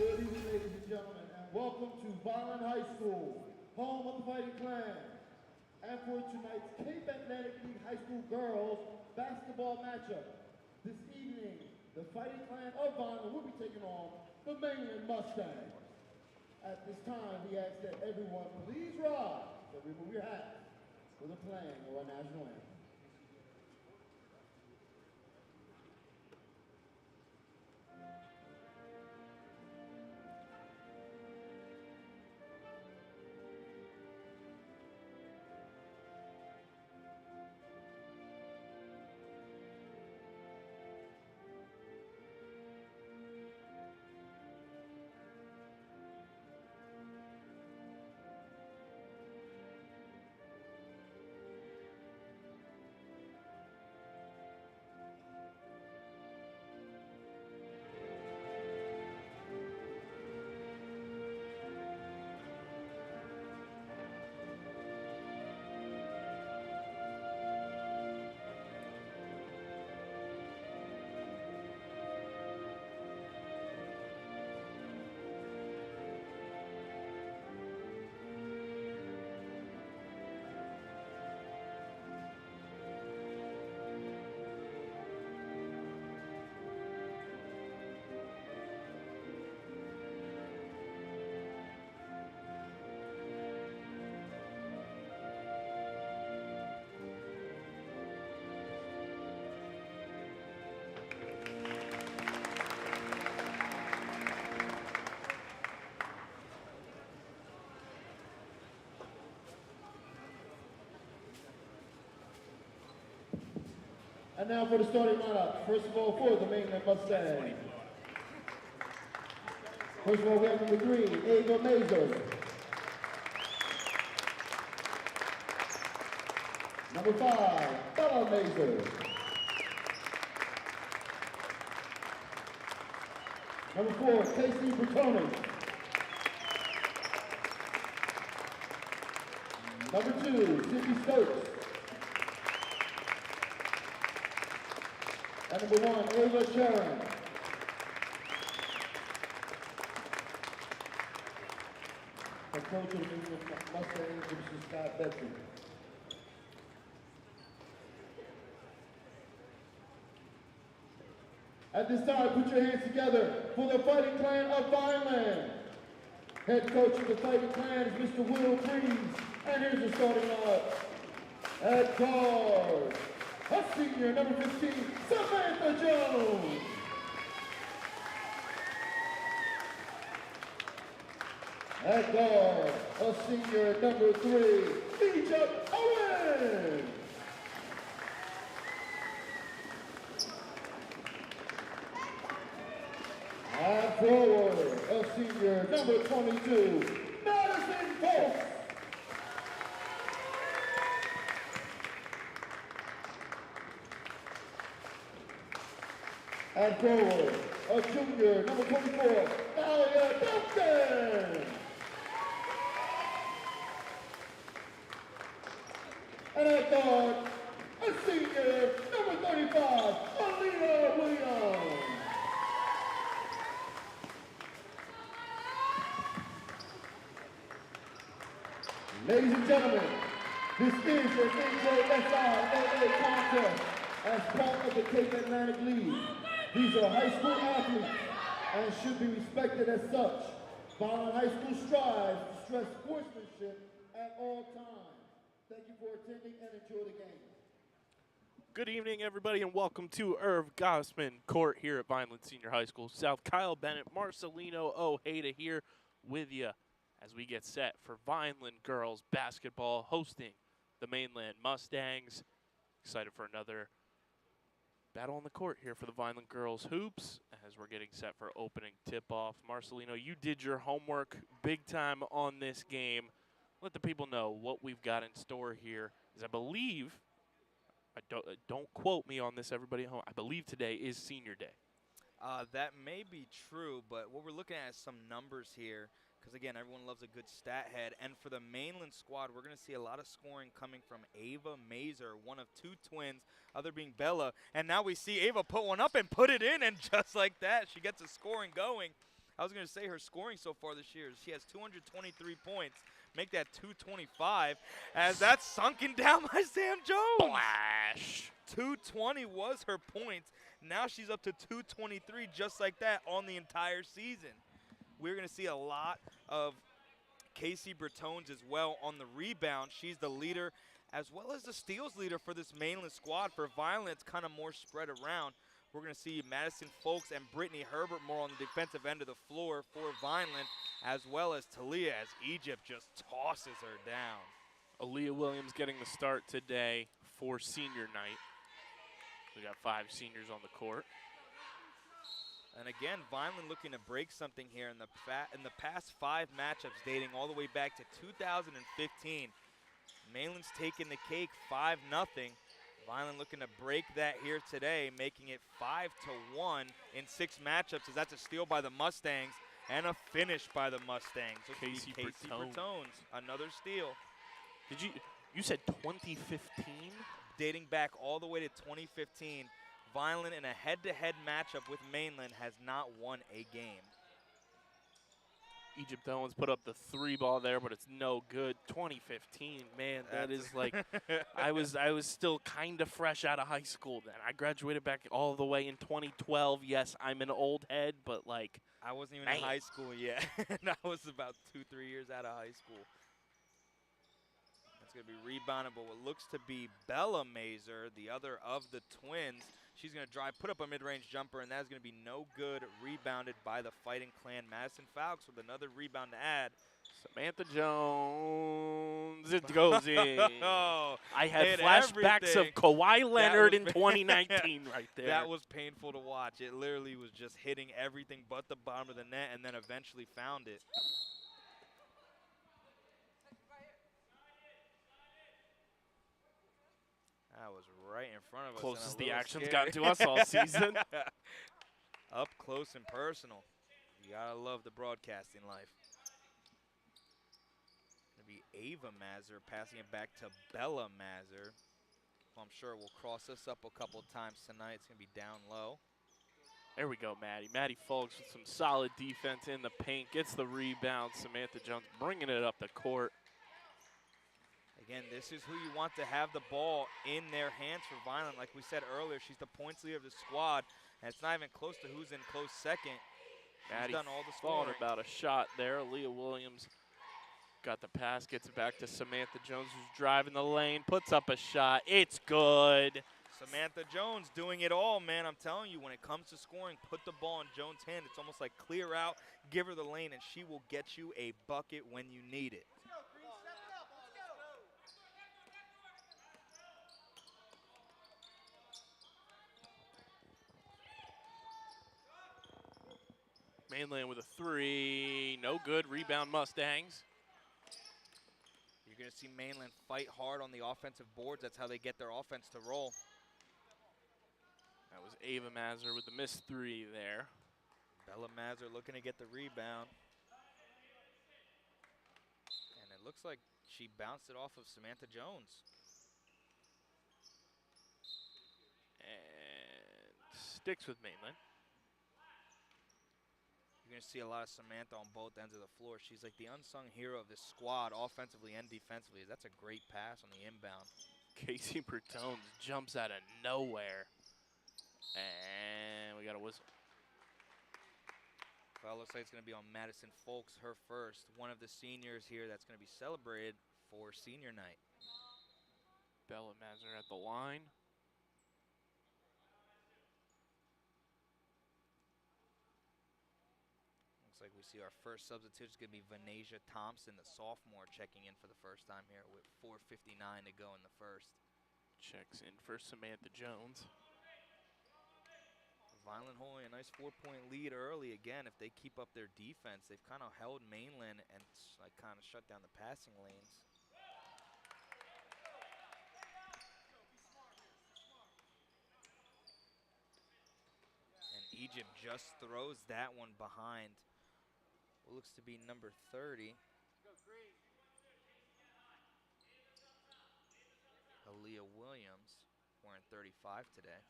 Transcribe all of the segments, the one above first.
Good evening, ladies and gentlemen, and welcome to Vineland High School, home of the Fighting Clan. And for tonight's Cape Atlantic League High School girls basketball matchup, this evening, the Fighting Clan of Vineland will be taking on the Mainland Mustangs. At this time, we ask that everyone please rise, so remove your hats for the playing of our national anthem. And now for the starting lineup. First of all, for the Mainland Mustangs. First of all, we have number 3, Ava Mazer. Number 5, Bella Mazer. Number 4, Casey Bertoni. Number 2, Cindy Stokes. And number 1, Ava Sharon. The coach of the Mainland Mustangs, Mr. Scott Betsy. At this time, put your hands together for the Fighting Clan of Vineland. Head coach of the Fighting Clan is Mr. Will Freeze. And here's the starting lineup. At guard, a senior, number 15, Samantha Jones. At guard, a senior, number 3, Egypt Owen. And forward, a senior, number 22, Madison Folks. And forward, a junior, number 24, Alia Dumpton. And at guard, a senior, number 35, Alina Williams. Ladies and gentlemen, this is your NJSI contest as part of the Cape Atlantic League. These are high school athletes and should be respected as such. Vineland High School strives to stress sportsmanship at all times. Thank you for attending and enjoy the game. Good evening, everybody, and welcome to Irv Gosman Court here at Vineland Senior High School South. Kyle Bennett, Marcelino Ojeda here with you as we get set for Vineland girls basketball hosting the Mainland Mustangs. Excited for another battle on the court here for the Vineland girls hoops as we're getting set for opening tip-off. Marcelino, you did your homework big time on this game. Let the people know what we've got in store here, as I believe, don't quote me on this, everybody at home, I believe today is senior day. That may be true, but what we're looking at is some numbers here. Because, again, everyone loves a good stat head. And for the Mainland squad, we're going to see a lot of scoring coming from Ava Mazer, one of 2 twins, other being Bella. And now we see Ava put one up and put it in, and just like that, she gets the scoring going. I was going to say her scoring so far this year, she has 223 points. Make that 225 as that's sunken down by Sam Jones. Flash. 220 was her points. Now she's up to 223 just like that on the entire season. We're going to see a lot of Casey Bertones as well on the rebound. She's the leader as well as the steals leader for this Mainland squad. For Vineland, it's kind of more spread around. We're going to see Madison Folks and Brittany Herbert more on the defensive end of the floor for Vineland, as well as Talia as Egypt just tosses her down. Aaliyah Williams getting the start today for senior night. We got 5 seniors on the court. And again, Vineland looking to break something here in the past 5 matchups dating all the way back to 2015. Mainland's taking the cake 5-0. Vineland looking to break that here today, making it 5-1 in 6 matchups as that's a steal by the Mustangs and a finish by the Mustangs. Casey Bertones, another steal. You said 2015? Dating back all the way to 2015, Vineland in a head-to-head matchup with Mainland has not won a game. Egypt Owens put up the 3 ball there, but it's no good. 2015, man, that is like, I was still kind of fresh out of high school then. I graduated back all the way in 2012. Yes, I'm an old head, but like, I wasn't even in high school yet. I was about 2-3 years out of high school. That's going to be rebounded, but what looks to be Bella Mazer, the other of the twins. She's going to drive, put up a mid-range jumper, and that's going to be no good. Rebounded by the Fighting Clan. Madison Fowles with another rebound to add. Samantha Jones, it goes in. Oh, I had flashbacks of Kawhi Leonard in 2019 right there. That was painful to watch. It literally was just hitting everything but the bottom of the net and then eventually found it. That was right in front of us. Closest the action's gotten to us all season. Up close and personal. You gotta love the broadcasting life. Gonna be Ava Mazer passing it back to Bella Mazer. Well, I'm sure we'll cross this up a couple times tonight. It's gonna be down low. There we go, Maddie. Maddie Folks with some solid defense in the paint. Gets the rebound. Samantha Jones bringing it up the court. Again, this is who you want to have the ball in their hands for Vineland. Like we said earlier, she's the points leader of the squad, and it's not even close to who's in close second. She's done all the scoring. Thought about a shot there. Leah Williams got the pass, gets it back to Samantha Jones, who's driving the lane, puts up a shot. It's good. Samantha Jones doing it all, man. I'm telling you, when it comes to scoring, put the ball in Jones' hand. It's almost like clear out, give her the lane, and she will get you a bucket when you need it. Mainland with a 3, no good. Rebound Mustangs. You're going to see Mainland fight hard on the offensive boards. That's how they get their offense to roll. That was Ava Mazer with the missed 3 there. Bella Mazer looking to get the rebound. And it looks like she bounced it off of Samantha Jones. And sticks with Mainland. You're going to see a lot of Samantha on both ends of the floor. She's like the unsung hero of this squad, offensively and defensively. That's a great pass on the inbound. Casey Bertones jumps out of nowhere. And we got a whistle. Well, it looks like it's going to be on Madison Folks, her first. One of the seniors here that's going to be celebrated for senior night. Bella Mazer at the line. Like we see our first substitute is going to be Vanasia Thompson, the sophomore, checking in for the first time here with 4:59 to go in the first. Checks in for Samantha Jones. Vineland holding a nice 4-point lead early. Again, if they keep up their defense, they've kind of held Mainland and like kind of shut down the passing lanes. And Egypt just throws that one behind. What looks to be number 30. Aaliyah Williams, wearing 35 today.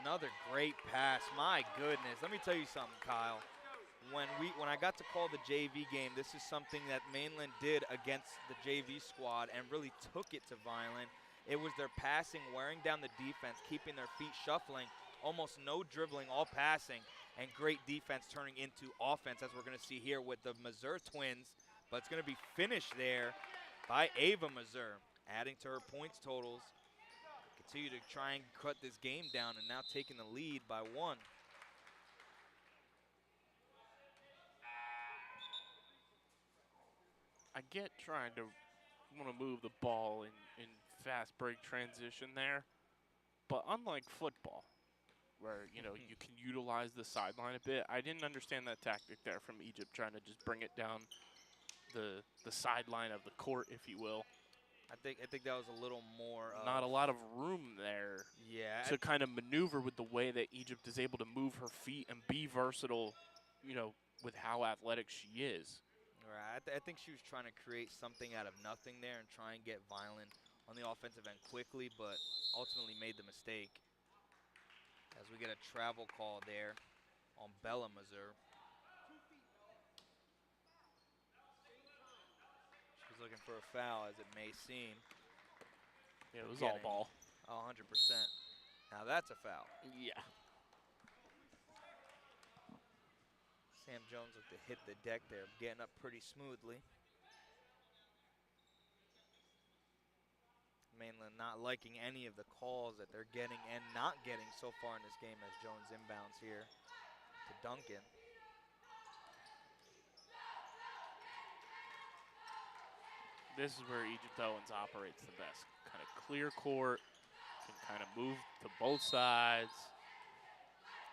Another great pass. My goodness. Let me tell you something, Kyle. When I got to call the JV game, this is something that Mainland did against the JV squad and really took it to Vineland. It was their passing, wearing down the defense, keeping their feet shuffling, almost no dribbling, all passing, and great defense turning into offense, as we're going to see here with the Mazur twins. But it's going to be finished there by Ava Mazur, adding to her points totals. Continue to try and cut this game down, and now taking the lead by 1. I get trying to want to move the ball in fast break transition there, but unlike football, where you can utilize the sideline a bit, I didn't understand that tactic there from Egypt, trying to just bring it down the sideline of the court, if you will. I think that was a little more. Not a lot of room there. Yeah. To kind of maneuver with the way that Egypt is able to move her feet and be versatile, with how athletic she is. Right. I think she was trying to create something out of nothing there and try and get Vineland on the offensive end quickly, but ultimately made the mistake. As we get a travel call there on Bella Mazur. She's looking for a foul, as it may seem. Yeah, it was all ball. 100%. Now that's a foul. Yeah. Sam Jones looked to hit the deck there, getting up pretty smoothly. Mainland not liking any of the calls that they're getting and not getting so far in this game, as Jones inbounds here to Duncan. This is where Egypt Owens operates the best. Kind of clear court, can kind of move to both sides.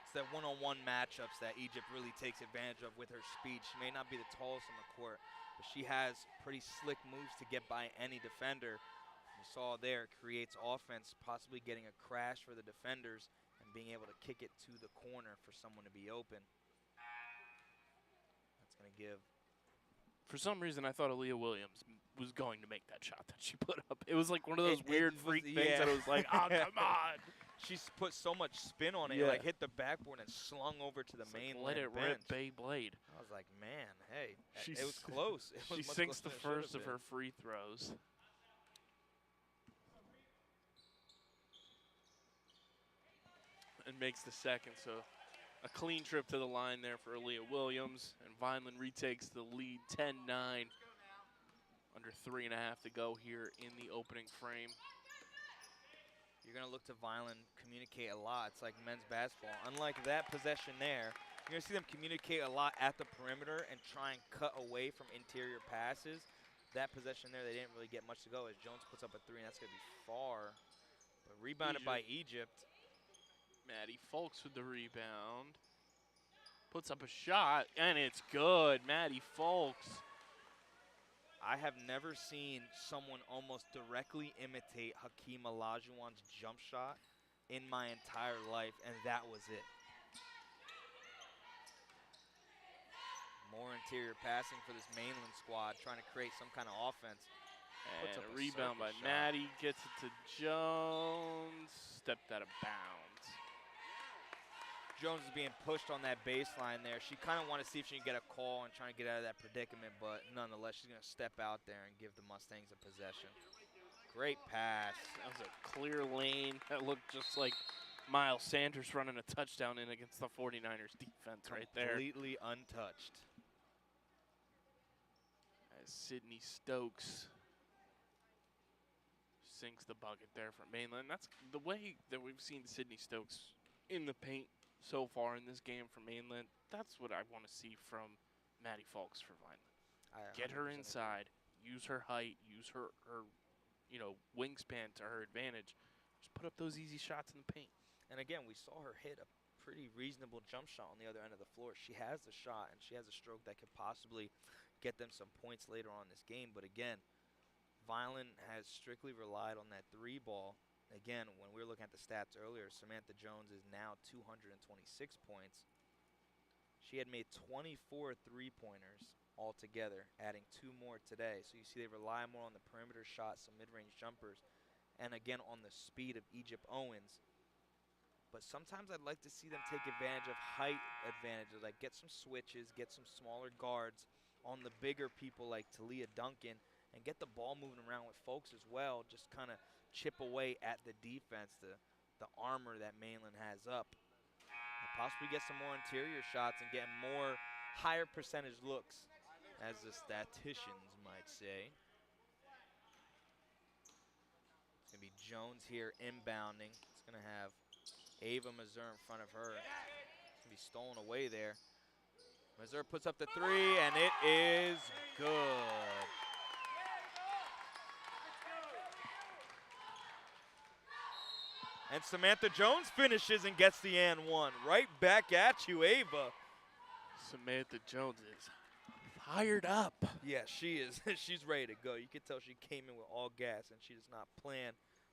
It's that one-on-one matchups that Egypt really takes advantage of with her speed. She may not be the tallest on the court, but she has pretty slick moves to get by any defender. You saw there, creates offense, possibly getting a crash for the defenders and being able to kick it to the corner for someone to be open. That's going to give. For some reason, I thought Aaliyah Williams was going to make that shot that she put up. It was like one of those weird freak things that it was like, oh, come on. She's put so much spin on it, like hit the backboard and slung over to the Mainland let it bench. rip, Beyblade. I was like, man, hey, it was close. She sinks the first of her free throws. And makes the second, so a clean trip to the line there for Aaliyah Williams. And Vineland retakes the lead 10-9. Under 3.5 to go here in the opening frame. You're going to look to Vineland communicate a lot. It's like men's basketball. Unlike that possession there, you're going to see them communicate a lot at the perimeter and try and cut away from interior passes. That possession there, they didn't really get much to go as Jones puts up a 3, and that's going to be far. But rebounded by Egypt. Maddie Folks with the rebound. Puts up a shot, and it's good. Maddie Folks. I have never seen someone almost directly imitate Hakeem Olajuwon's jump shot in my entire life, and that was it. More interior passing for this Mainland squad, trying to create some kind of offense. And a rebound by Maddie, gets it to Jones, stepped out of bounds. Jones is being pushed on that baseline there. She kind of wanted to see if she can get a call and try to get out of that predicament, but nonetheless, she's going to step out there and give the Mustangs a possession. Great pass. That was a clear lane. That looked just like Miles Sanders running a touchdown in against the 49ers defense right there. Completely untouched. As Sydney Stokes sinks the bucket there for Mainland. That's the way that we've seen Sydney Stokes in the paint so far in this game for Mainland. That's what I want to see from Maddie Folks for Vineland. Get her inside, use her height, use her wingspan to her advantage. Just put up those easy shots in the paint. And again, we saw her hit a pretty reasonable jump shot on the other end of the floor. She has the shot, and she has a stroke that could possibly get them some points later on in this game. But again, Vineland has strictly relied on that 3 ball. Again, when we were looking at the stats earlier, Samantha Jones is now 226 points. She had made 24 3-pointers altogether, adding 2 more today. So you see they rely more on the perimeter shots, some mid-range jumpers, and again on the speed of Egypt Owens. But sometimes I'd like to see them take advantage of height advantages, like get some switches, get some smaller guards on the bigger people like Talia Duncan, and get the ball moving around with folks as well, just kind of chip away at the defense, the armor that Mainland has up. And possibly get some more interior shots and get more higher percentage looks, as the statisticians might say. It's going to be Jones here inbounding. It's going to have Ava Mazur in front of her. It's going to be stolen away there. Mazur puts up the three, and it is good. And Samantha Jones finishes and gets the and one. Right back at you, Ava. Samantha Jones is fired up. Yeah, she is. She's ready to go. You can tell she came in with all gas, and she does not plan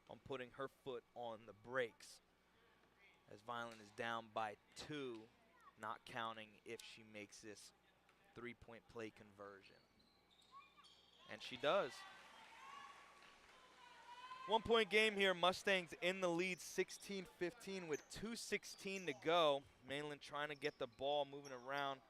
on putting her foot on the brakes. As Vineland is down by 2, not counting if she makes this 3-point play conversion. And she does. 1-point game here. Mustangs in the lead 16-15 with 2:16 to go. Mainland trying to get the ball moving around.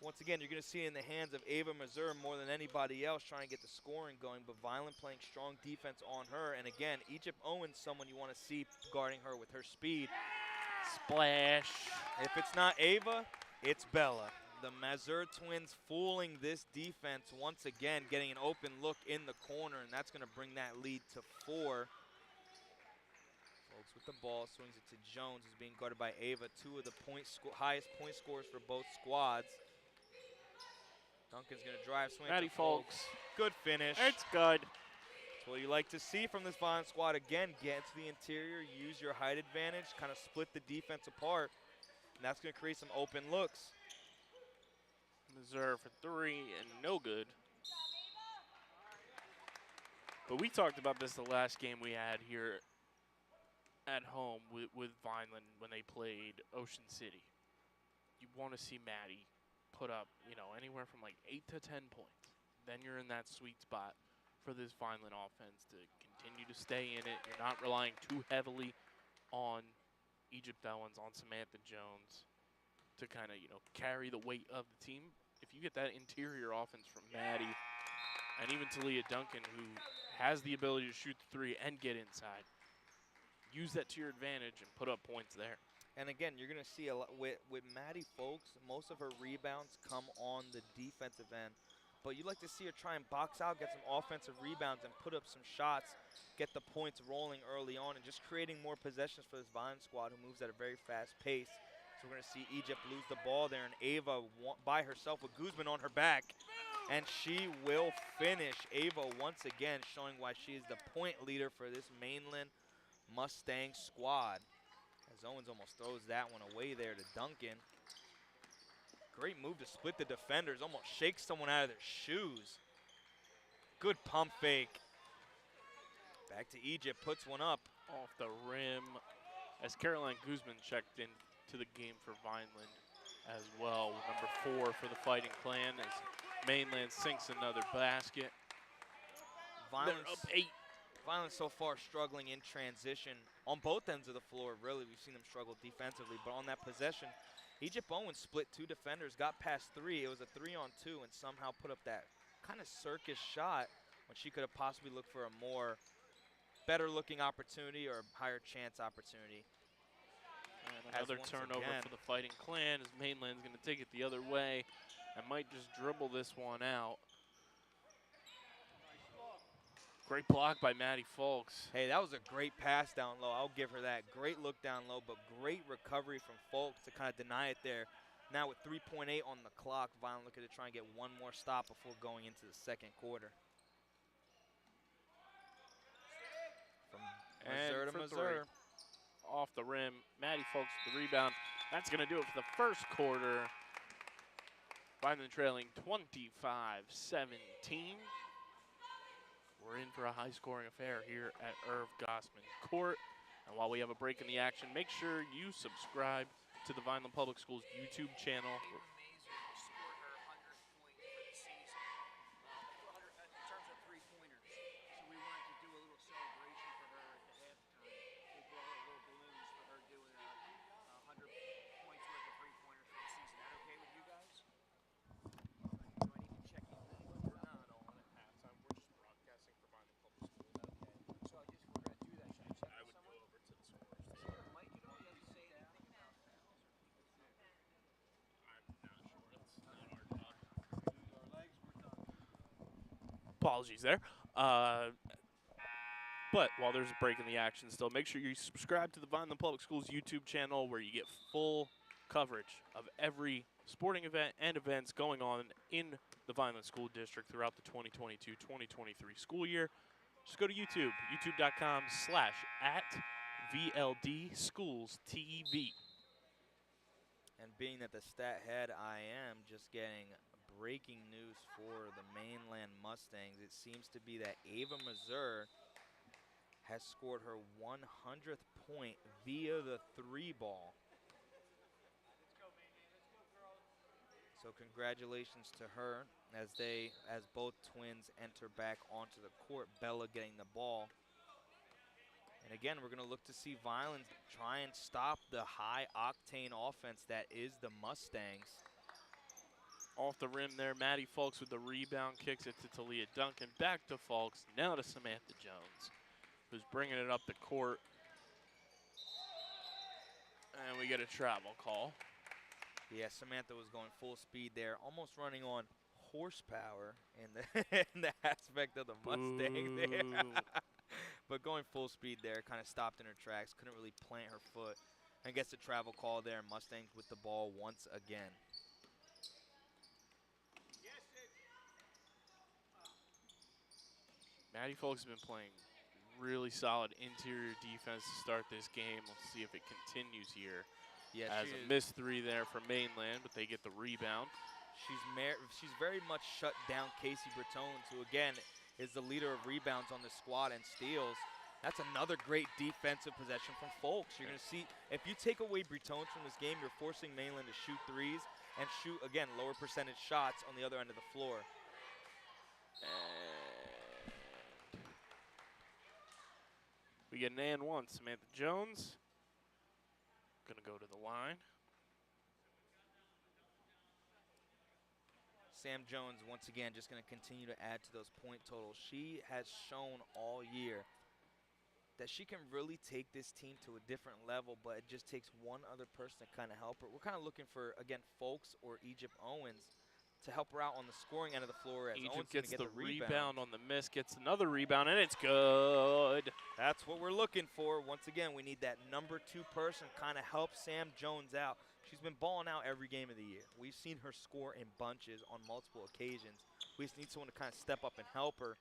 Once again, you're going to see it in the hands of Ava Mazur more than anybody else trying to get the scoring going, but Vineland playing strong defense on her. And again, Egypt Owens, someone you want to see guarding her with her speed. Splash. If it's not Ava, it's Bella. The Mazur twins fooling this defense once again, getting an open look in the corner, and that's going to bring that lead to 4. Folks with the ball, swings it to Jones, who's being guarded by Ava. 2 of the highest point scorers for both squads. Duncan's going to drive, swing Maddie to Folks. Folks. Good finish. It's good. That's what you like to see from this Vineland squad. Again, get into the interior, use your height advantage, kind of split the defense apart, and that's going to create some open looks. Mazur for 3 and no good. But we talked about this the last game we had here at home with Vineland when they played Ocean City. You want to see Maddie put up, anywhere from like 8 to 10 points. Then you're in that sweet spot for this Vineland offense to continue to stay in it. You're not relying too heavily on Egypt Owens, on Samantha Jones to kind of, carry the weight of the team. If you get that interior offense from Maddie and even Talia Duncan, who has the ability to shoot the 3 and get inside, use that to your advantage and put up points there. And again, you're going to see a lot with Maddie Folks, most of her rebounds come on the defensive end. But you like to see her try and box out, get some offensive rebounds, and put up some shots, get the points rolling early on, and just creating more possessions for this Vineland squad who moves at a very fast pace. So we're going to see Egypt lose the ball there, and Ava by herself with Gosman on her back. And she will finish. Ava once again showing why she is the point leader for this Mainland Mustang squad. As Owens almost throws that one away there to Duncan. Great move to split the defenders, almost shakes someone out of their shoes. Good pump fake. Back to Egypt, puts one up. Off the rim as Caroline Gosman checked in to the game for Vineland as well. Number 4 for the Fighting Clan as Mainland sinks another basket. They're up 8. Vineland so far struggling in transition on both ends of the floor. Really, we've seen them struggle defensively, but on that possession, Egypt Owens split 2 defenders, got past 3. It was a 3-on-2 and somehow put up that kind of circus shot when she could have possibly looked for a more better looking opportunity or higher chance opportunity. And another turnover for the Fighting Clan as Mainland's going to take it the other way and might just dribble this one out. Great block by Maddie Folks. Hey, that was a great pass down low. I'll give her that. Great look down low, but great recovery from Folks to kind of deny it there. Now with 3.8 on the clock, Vineland looking to try and get one more stop before going into the second quarter. From Mazur to Mazur. Off the rim, Maddie Folks with the rebound. That's going to do it for the first quarter. Vineland trailing 25-17. We're in for a high-scoring affair here at Irv Gosman Court. And while we have a break in the action, make sure you subscribe to the Vineland Public Schools YouTube channel. apologies there. But while there's a break in the action still, make sure you subscribe to the Vineland Public Schools YouTube channel where you get full coverage of every sporting event and events going on in the Vineland School District throughout the 2022-2023 school year. Just go to YouTube, youtube.com/@VLDSchoolsTV. And being that the stat head I am just getting breaking news for the Mainland Mustangs, it seems to be that Ava Mazur has scored her 100th point via the 3-ball. So congratulations to her as both twins enter back onto the court. Bella getting the ball. And again, we're going to look to see Vineland try and stop the high-octane offense that is the Mustangs. Off the rim there, Maddie Fulks with the rebound, kicks it to Talia Duncan. Back to Fulks, now to Samantha Jones, who's bringing it up the court. And we get a travel call. Yeah, Samantha was going full speed there, almost running on horsepower in the, in the aspect of the Mustang there. But going full speed there, kind of stopped in her tracks, couldn't really plant her foot, and gets a travel call there. Mustangs with the ball once again. Maddie Fulks has been playing really solid interior defense to start this game. Let's see if it continues here. Yeah, as a missed three there from Mainland, but they get the rebound. She's very much shut down Casey Bertones, who again is the leader of rebounds on the squad and steals. That's another great defensive possession from Fulks. You're going to see, if you take away Bertones from this game, you're forcing Mainland to shoot threes and shoot, again, lower percentage shots on the other end of the floor. And we get an and one. Samantha Jones gonna go to the line. Sam Jones, once again, just going to continue to add to those point totals. She has shown all year that she can really take this team to a different level, but it just takes one other person to kind of help her. We're kind of looking for, again, Fulks or Egypt Owens to help her out on the scoring end of the floor. As Egypt Owens gets get the rebound on the miss, gets another rebound, and it's good. That's what we're looking for. Once again, we need that number 2 person kind of help Sam Jones out. She's been balling out every game of the year. We've seen her score in bunches on multiple occasions. We just need someone to kind of step up and help her.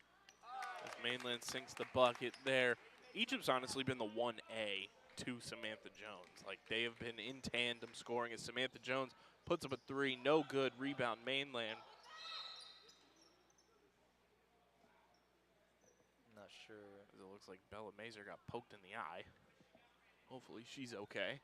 As Mainland sinks the bucket there. Egypt's honestly been the 1A to Samantha Jones. Like, they have been in tandem scoring as Samantha Jones puts up a 3, no good. Rebound Mainland. Not sure. It looks like Bella Mazer got poked in the eye. Hopefully she's okay.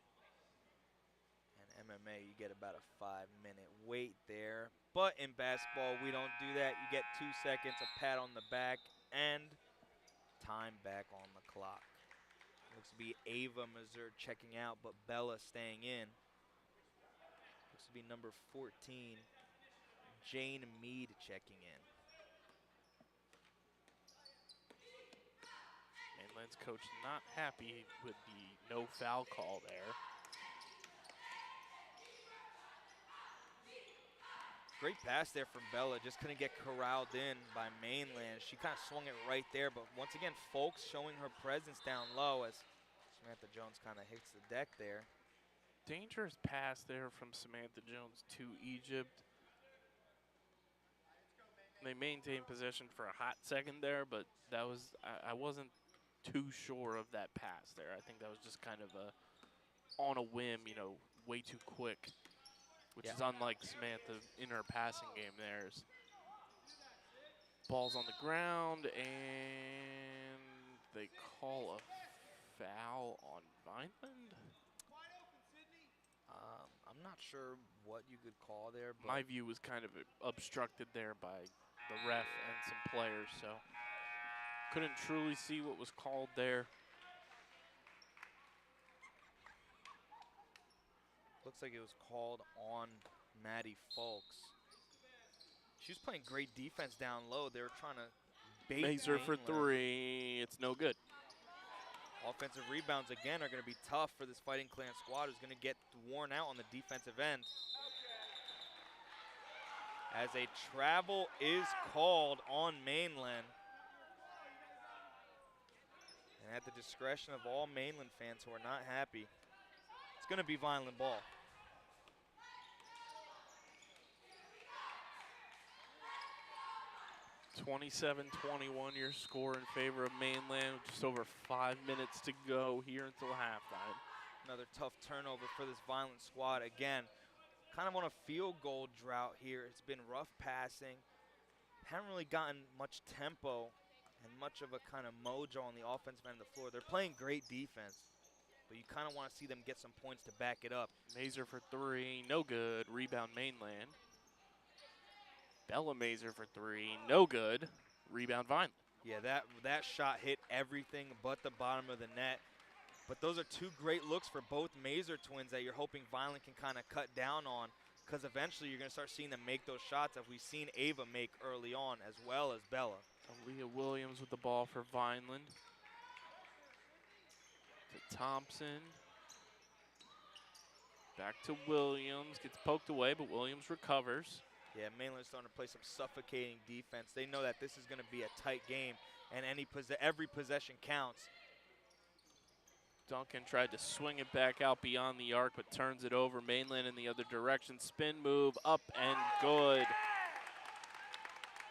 And MMA, you get about a 5-minute wait there. But in basketball, we don't do that. You get 2 seconds, a pat on the back, and time back on the clock. Looks to be Ava Mazur checking out, but Bella staying in. Looks to be number 14, Jane Mead checking in. Mainland's coach not happy with the no foul call there. Great pass there from Bella, just couldn't get corralled in by Mainland. She kind of swung it right there, but once again, Fulks showing her presence down low as Samantha Jones kind of hits the deck there. Dangerous pass there from Samantha Jones to Egypt. They maintained possession for a hot second there, but that was, I wasn't too sure of that pass there. I think that was just kind of a, on a whim, you know, way too quick. Which is unlike Samantha in her passing game there. Ball's on the ground, and they call a foul on Vineland? I'm not sure what you could call there. But my view was kind of obstructed there by the ref and some players, so couldn't truly see what was called there. Looks like it was called on Maddie Fulks. She was playing great defense down low. They were trying to bait Mazer for Mainland. 3. It's no good. Offensive rebounds, again, are going to be tough for this Fighting Clan squad, who's going to get worn out on the defensive end. as a travel is called on Mainland. And at the discretion of all Mainland fans who are not happy, it's going to be Vineland ball. (27-21) your score in favor of Mainland. Just over 5 minutes to go here until halftime. Another tough turnover for this Vineland squad. Again, kind of on a field goal drought here. It's been rough passing. Haven't really gotten much tempo and much of a kind of mojo on the offensive end of the floor. They're playing great defense, but you kind of want to see them get some points to back it up. Mazer for three, no good. Rebound Mainland. Bella Mazer for three, no good. Rebound Vineland. Yeah, that shot hit everything but the bottom of the net. But those are two great looks for both Mazer twins that you're hoping Vineland can kind of cut down on, because eventually you're going to start seeing them make those shots that we've seen Ava make early on, as well as Bella. Aaliyah Williams with the ball for Vineland. To Thompson. Back to Williams. Gets poked away, but Williams recovers. Yeah, Mainland's starting to play some suffocating defense. They know that this is going to be a tight game, and every possession counts. Duncan tried to swing it back out beyond the arc, but turns it over. Mainland in the other direction. Spin move, up and good.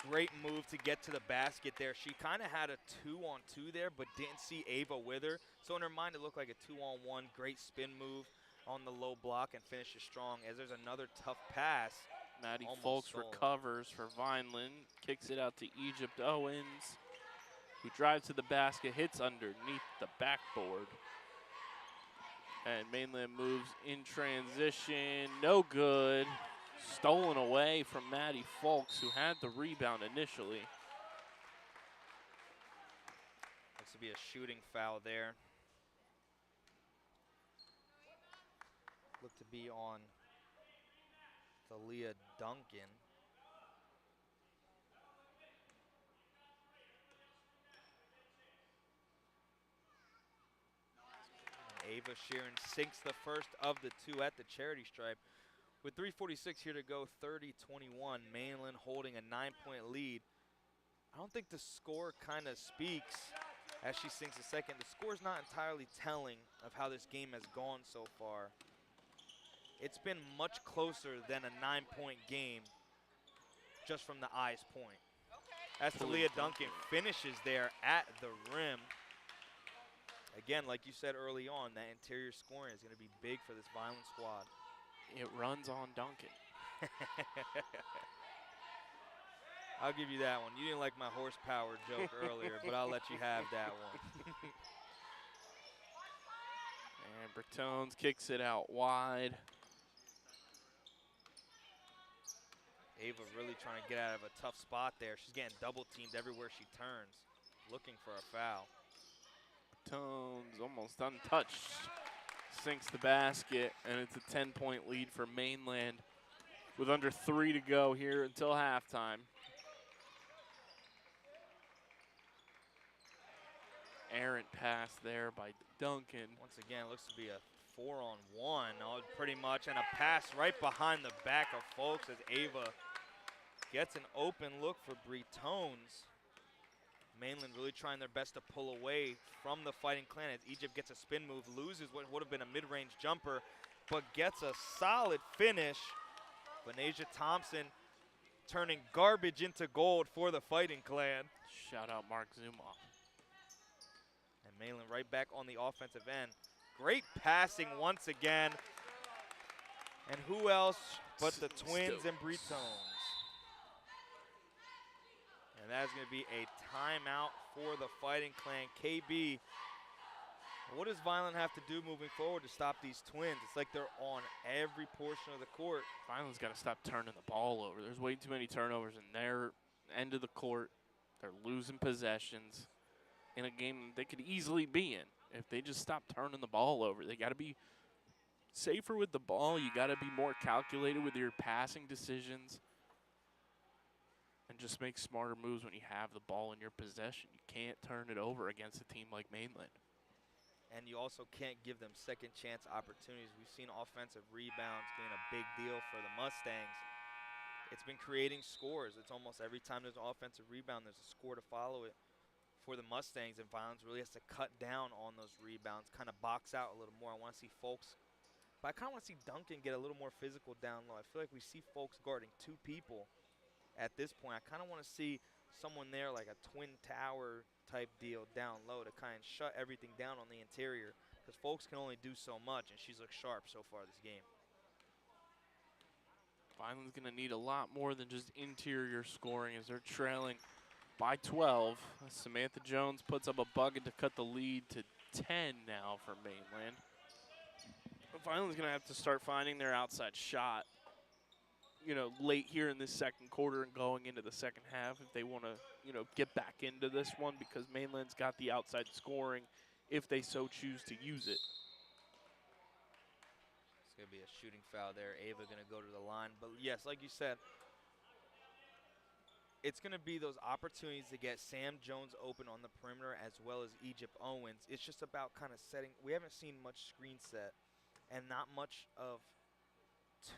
Great move to get to the basket there. She kind of had a 2-on-2 there, but didn't see Ava with her. So in her mind, it looked like a 2-on-1. Great spin move on the low block and finishes strong, as there's another tough pass. Maddie Folks recovers for Vineland. Kicks it out to Egypt Owens, who drives to the basket, hits underneath the backboard. And Mainland moves in transition, no good. Stolen away from Maddie Folks, who had the rebound initially. Looks to be a shooting foul there. Looked to be on Thalia Duncan. Ava Sheeran sinks the first of the two at the charity stripe. With 3:46 here to go, 30-21, Mainland holding a 9-point lead. I don't think the score kind of speaks as she sinks a second. The score's not entirely telling of how this game has gone so far. It's been much closer than a 9-point game just from the eye's point. As Thalia Duncan finishes there at the rim. Again, like you said early on, that interior scoring is going to be big for this Vineland squad. It runs on Duncan. I'll give you that one. You didn't like my horsepower joke earlier, but I'll let you have that one. And Bertones kicks it out wide. Ava really trying to get out of a tough spot there. She's getting double teamed everywhere she turns, looking for a foul. Bertones almost untouched. Sinks the basket, and it's a 10-point lead for Mainland with under 3 to go here until halftime. Errant pass there by Duncan. Once again, looks to be a 4-on-1, pretty much, and a pass right behind the back of Folks as Ava gets an open look for Bretones. Mainland really trying their best to pull away from the Fighting Clan as Egypt gets a spin move, loses what would have been a mid-range jumper, but gets a solid finish. Benasia Thompson turning garbage into gold for the Fighting Clan. Shout out Mark Zumoff. And Mainland right back on the offensive end. Great passing once again. And who else but the Twins and Bretones. And that is going to be a timeout for the Fighting Clan. KB, what does Vineland have to do moving forward to stop these Twins? It's like they're on every portion of the court. Vineland's got to stop turning the ball over. There's way too many turnovers in their end of the court. They're losing possessions in a game they could easily be in if they just stop turning the ball over. They got to be safer with the ball. You got to be more calculated with your passing decisions. And just make smarter moves when you have the ball in your possession. You can't turn it over against a team like Mainland. And you also can't give them second chance opportunities. We've seen offensive rebounds being a big deal for the Mustangs. it's been creating scores. It's almost every time there's an offensive rebound, there's a score to follow it for the Mustangs, and Vineland really has to cut down on those rebounds, kind of box out a little more. I want to see folks, but I kind of want to see Duncan get a little more physical down low. I feel like we see folks guarding 2 people at this point. I kind of want to see someone there like a twin tower type deal down low to kind of shut everything down on the interior, because folks can only do so much, and she's looked sharp so far this game. Vineland's going to need a lot more than just interior scoring as they're trailing by 12. Samantha Jones puts up a bucket to cut the lead to 10 now for Mainland. Vineland's going to have to start finding their outside shot, you know, late here in this second quarter and going into the second half if they want to, you know, get back into this one, because Mainland's got the outside scoring if they so choose to use it. It's going to be a shooting foul there. Ava going to go to the line. But, yes, like you said, it's going to be those opportunities to get Sam Jones open on the perimeter as well as Egypt Owens. It's just about kind of setting. We haven't seen much screen set and not much of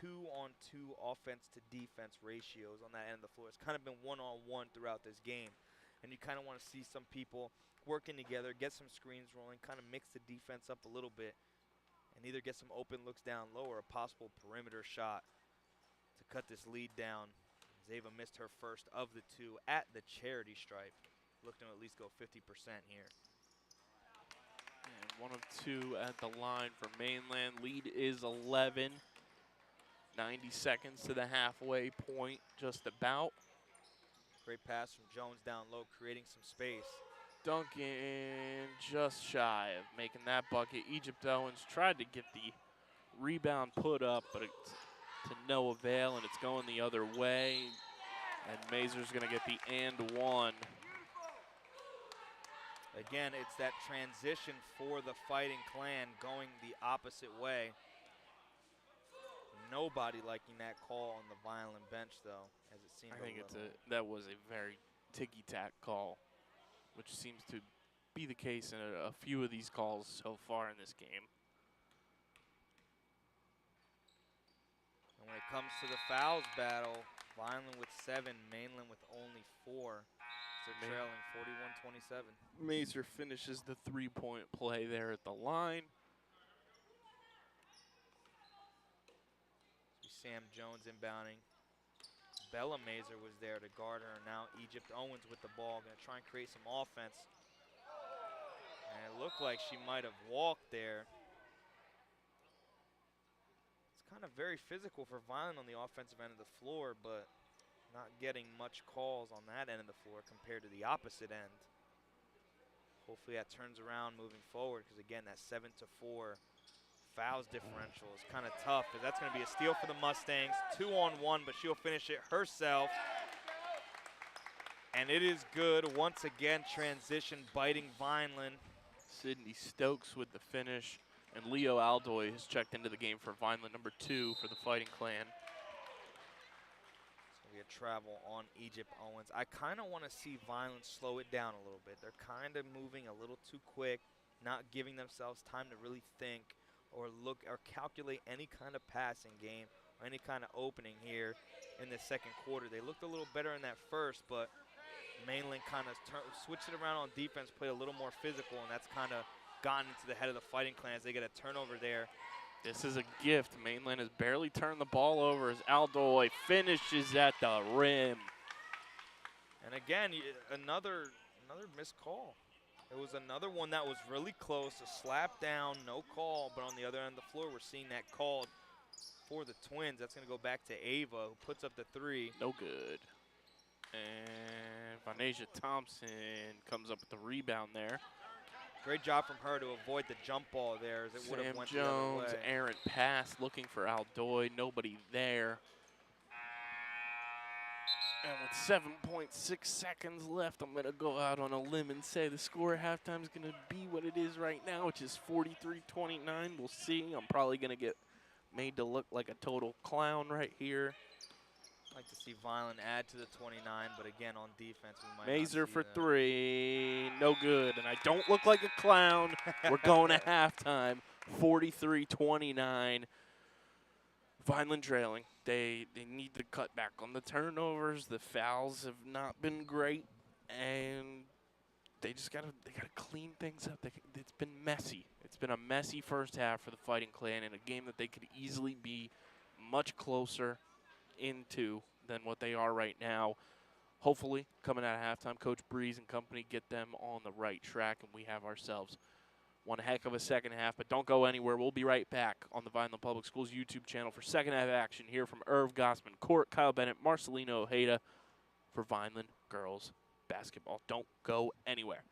2-on-2 offense to defense ratios on that end of the floor. It's kind of been one-on-one throughout this game. And you kind of want to see some people working together, get some screens rolling, kind of mix the defense up a little bit, and either get some open looks down low or a possible perimeter shot to cut this lead down. Zava missed her first of the 2 at the charity stripe. Looking to at least go 50% here. And 1 of 2 at the line for Mainland. Lead is 11. 90 seconds to the halfway point, just about. Great pass from Jones down low, creating some space. Duncan just shy of making that bucket. Egypt Owens tried to get the rebound put up, but it's to no avail, and it's going the other way. And Mazur's going to get the and 1. Again, it's that transition for the Fighting Clan going the opposite way. Nobody liking that call on the Vineland bench, though, as it seemed. I think that was a very ticky-tack call, which seems to be the case in a few of these calls so far in this game. And when it comes to the fouls battle, Vineland with 7, Mainland with only 4. So they're trailing 41-27. Mazur finishes the 3-point play there at the line. Sam Jones inbounding. Bella Mazur was there to guard her, and now Egypt Owens with the ball, going to try and create some offense. And it looked like she might have walked there. It's kind of very physical for Vineland on the offensive end of the floor, but not getting much calls on that end of the floor compared to the opposite end. Hopefully that turns around moving forward, because again, that 7-4 fouls differential is kind of tough, because that's going to be a steal for the Mustangs. 2-on-1, but she'll finish it herself. And it is good. Once again, transition biting Vineland. Sydney Stokes with the finish, and Leo Aldoy has checked into the game for Vineland, number 2 for the Fighting Clan. It's going to be a travel on Egypt Owens. I kind of want to see Vineland slow it down a little bit. They're kind of moving a little too quick, not giving themselves time to really think or look or calculate any kind of passing game or any kind of opening here in the second quarter. They looked a little better in that first, but Mainland kind of switched it around on defense, played a little more physical, and that's kind of gotten into the head of the Fighting Clan as they get a turnover there. This is a gift. Mainland has barely turned the ball over as Aldoy finishes at the rim. And again, another missed call. It was another one that was really close, a slap down, no call, but on the other end of the floor, we're seeing that called for the Twins. That's going to go back to Ava, who puts up the 3. No good. And Vanasia Thompson comes up with the rebound there. Great job from her to avoid the jump ball there, as it would have went Sam Jones, the other way. errant pass, looking for Aldoy, nobody there. And with 7.6 seconds left, I'm going to go out on a limb and say the score at halftime is going to be what it is right now, which is 43-29. We'll see. I'm probably going to get made to look like a total clown right here. I'd like to see Vineland add to the 29, but again, on defense, we might Mazur not see for that. 3, no good. And I don't look like a clown. We're going to halftime, 43-29. Vineland trailing. They need to cut back on the turnovers. The fouls have not been great, and they gotta clean things up. It's been messy. It's been a messy first half for the Fighting Clan in a game that they could easily be much closer into than what they are right now. Hopefully, coming out of halftime, Coach Breeze and company get them on the right track, and we have ourselves one heck of a second half. But don't go anywhere. We'll be right back on the Vineland Public Schools YouTube channel for second half action here from Irv Gosman Court, Kyle Bennett, Marcelino Ojeda for Vineland girls basketball. Don't go anywhere.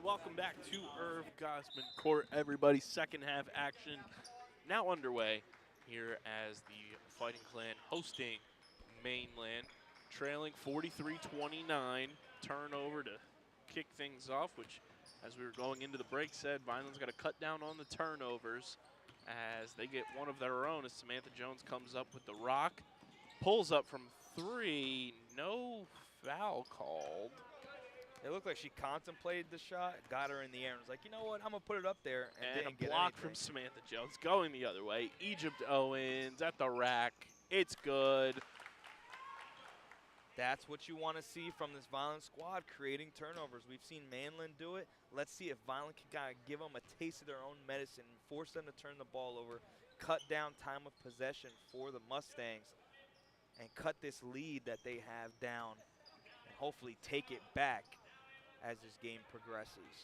Welcome back to Irv Gosman Court, everybody. Second half action now underway here as the Fighting Clan hosting Mainland, trailing 43-29. Turnover to kick things off, which, as we were going into the break, said Vineland's got to cut down on the turnovers as they get one of their own as Samantha Jones comes up with the rock, pulls up from three, no foul called. It looked like she contemplated the shot, got her in the air, and was like, you know what, I'm going to put it up there. And didn't a block from Samantha Jones going the other way. Egypt Owens at the rack. It's good. That's what you want to see from this Vineland squad, creating turnovers. We've seen Mainland do it. Let's see if Vineland can kind of give them a taste of their own medicine, force them to turn the ball over, cut down time of possession for the Mustangs, and cut this lead that they have down, and hopefully take it back as this game progresses.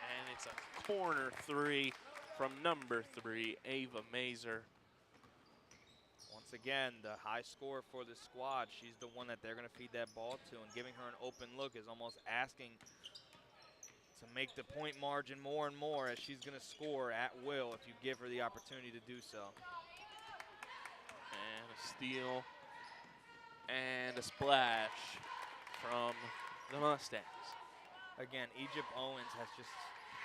And it's a corner three from number 3, Ava Mazer. Once again, the high scorer for this squad, she's the one that they're going to feed that ball to, and giving her an open look is almost asking to make the point margin more and more, as she's going to score at will if you give her the opportunity to do so. And a steal and a splash from the Mustangs. Again, Egypt Owens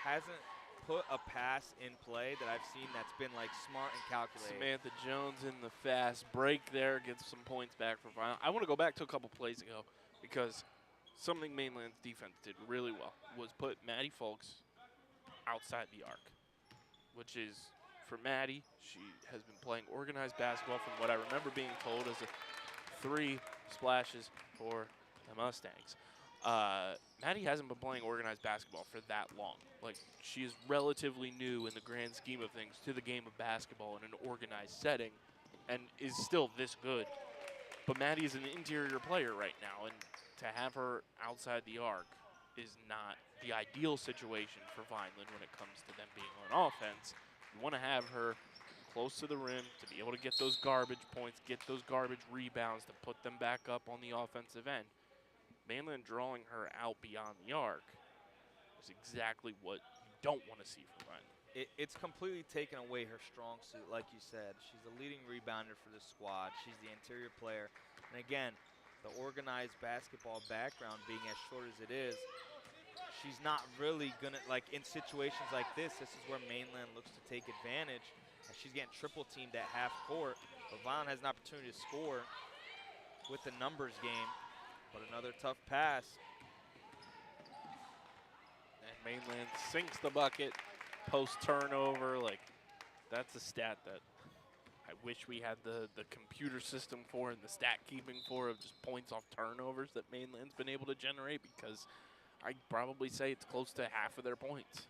hasn't put a pass in play that I've seen that's been like smart and calculated. Samantha Jones in the fast break there gets some points back for Vineland. I want to go back to a couple plays ago because something Mainland's defense did really well was put Maddie Folks outside the arc, which is, for Maddie, she has been playing organized basketball from what I remember being told as 3 splashes for the Mustangs. Maddie hasn't been playing organized basketball for that long. Like, she is relatively new in the grand scheme of things to the game of basketball in an organized setting and is still this good. But Maddie is an interior player right now, and to have her outside the arc is not the ideal situation for Vineland when it comes to them being on offense. You want to have her close to the rim to be able to get those garbage points, get those garbage rebounds to put them back up on the offensive end. Mainland drawing her out beyond the arc is exactly what you don't want to see from Vineland. It's completely taken away her strong suit, like you said. She's the leading rebounder for the squad. She's the interior player. And again, the organized basketball background being as short as it is, she's not really gonna, like in situations like this is where Mainland looks to take advantage. And she's getting triple teamed at half court, but Vineland has an opportunity to score with the numbers game. But another tough pass. And Mainland sinks the bucket, post turnover. Like, that's a stat that I wish we had the computer system for and the stat keeping for, of just points off turnovers that Mainland's been able to generate, because I'd probably say it's close to half of their points.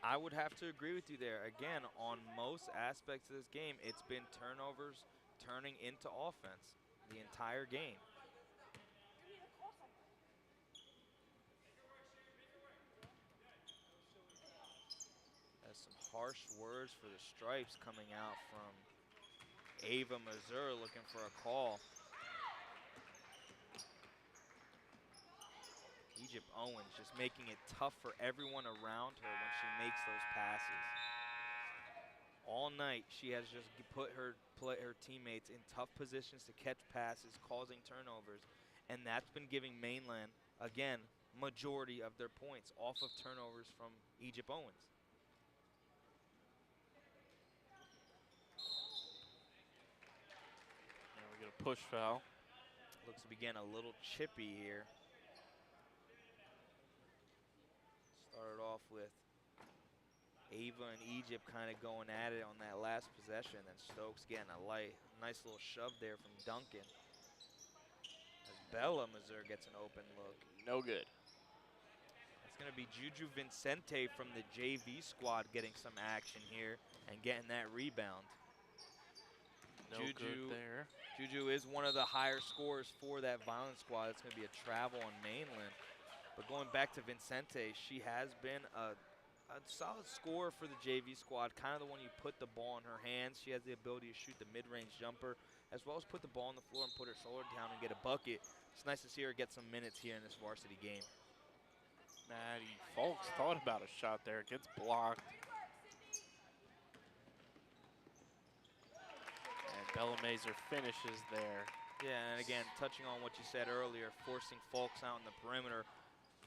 I would have to agree with you there. Again, on most aspects of this game, it's been turnovers turning into offense the entire game. Harsh words for the stripes coming out from Ava Mazur, looking for a call. Egypt Owens just making it tough for everyone around her when she makes those passes. All night she has just put her teammates in tough positions to catch passes, causing turnovers, and that's been giving Mainland, again, majority of their points off of turnovers from Egypt Owens. Push foul. Looks to be getting a little chippy here. Started off with Ava and Egypt kind of going at it on that last possession. Then Stokes getting a nice little shove there from Duncan. As Bella Mazur gets an open look. No good. It's going to be Juju Vincente from the JV squad getting some action here and getting that rebound. No good there. Juju is one of the higher scorers for that Vineland squad. It's going to be a travel on Mainland. But going back to Vincente, she has been a A solid score for the JV squad, kind of the one you put the ball in her hands. She has the ability to shoot the mid-range jumper, as well as put the ball on the floor and put her shoulder down and get a bucket. It's nice to see her get some minutes here in this varsity game. Maddie Folks thought about a shot there. Gets blocked. And Bella Mazer finishes there. Yeah, and again, touching on what you said earlier, forcing Folks out in the perimeter,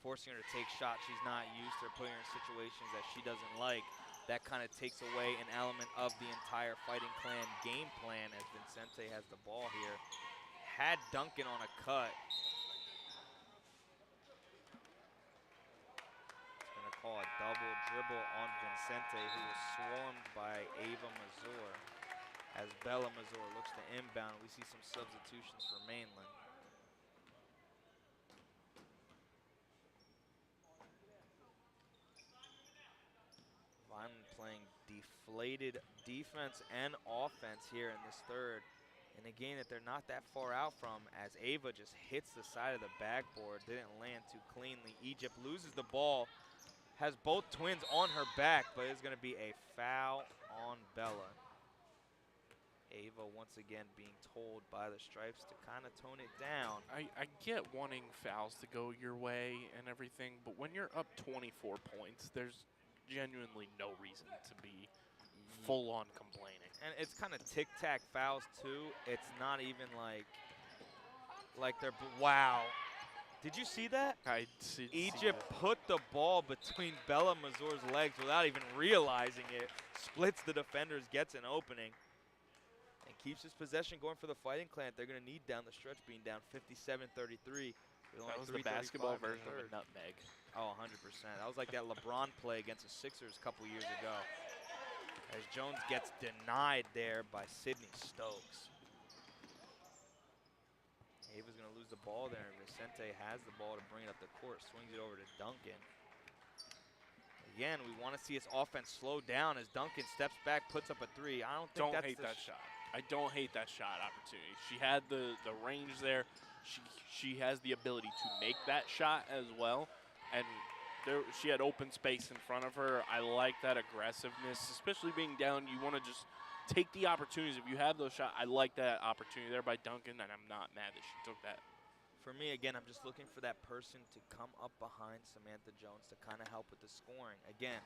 forcing her to take shots she's not used to, putting her in situations that she doesn't like. That kind of takes away an element of the entire Fighting Clan game plan as Vincente has the ball here. Had Duncan on a cut. It's going to call a double dribble on Vincente, who was swarmed by Ava Mazur. As Bella Mazur looks to inbound, we see some substitutions for Mainland. Vineland playing deflated defense and offense here in this third. In a game that they're not that far out from, as Ava just hits the side of the backboard, didn't land too cleanly. Egypt loses the ball, has both twins on her back, but it's going to be a foul on Bella. Ava once again being told by the Stripes to kind of tone it down. I get wanting fouls to go your way and everything, but when you're up 24 points, there's genuinely no reason to be full-on complaining. And it's kind of tic-tac fouls too. It's not even like they're, wow. Did you see that? I did Egypt put the ball between Bella Mazur's legs without even realizing it. Splits the defenders, gets an opening, and keeps his possession going for the Fighting Clan. They're going to need down the stretch, being down 57-33. That was the basketball version of a nutmeg. Oh, 100%. That was like that LeBron play against the Sixers a couple years ago. As Jones gets denied there by Sydney Stokes. Ava's going to lose the ball there, and Vicente has the ball to bring it up the court, swings it over to Duncan. Again, we want to see his offense slow down as Duncan steps back, puts up a three. I don't hate that shot. I don't hate that shot opportunity. She had the range there. She has the ability to make that shot as well, and she had open space in front of her. I like that aggressiveness, especially being down. You want to just take the opportunities. If you have those shots, I like that opportunity there by Duncan, and I'm not mad that she took that. For me, again, I'm just looking for that person to come up behind Samantha Jones to kind of help with the scoring. Again,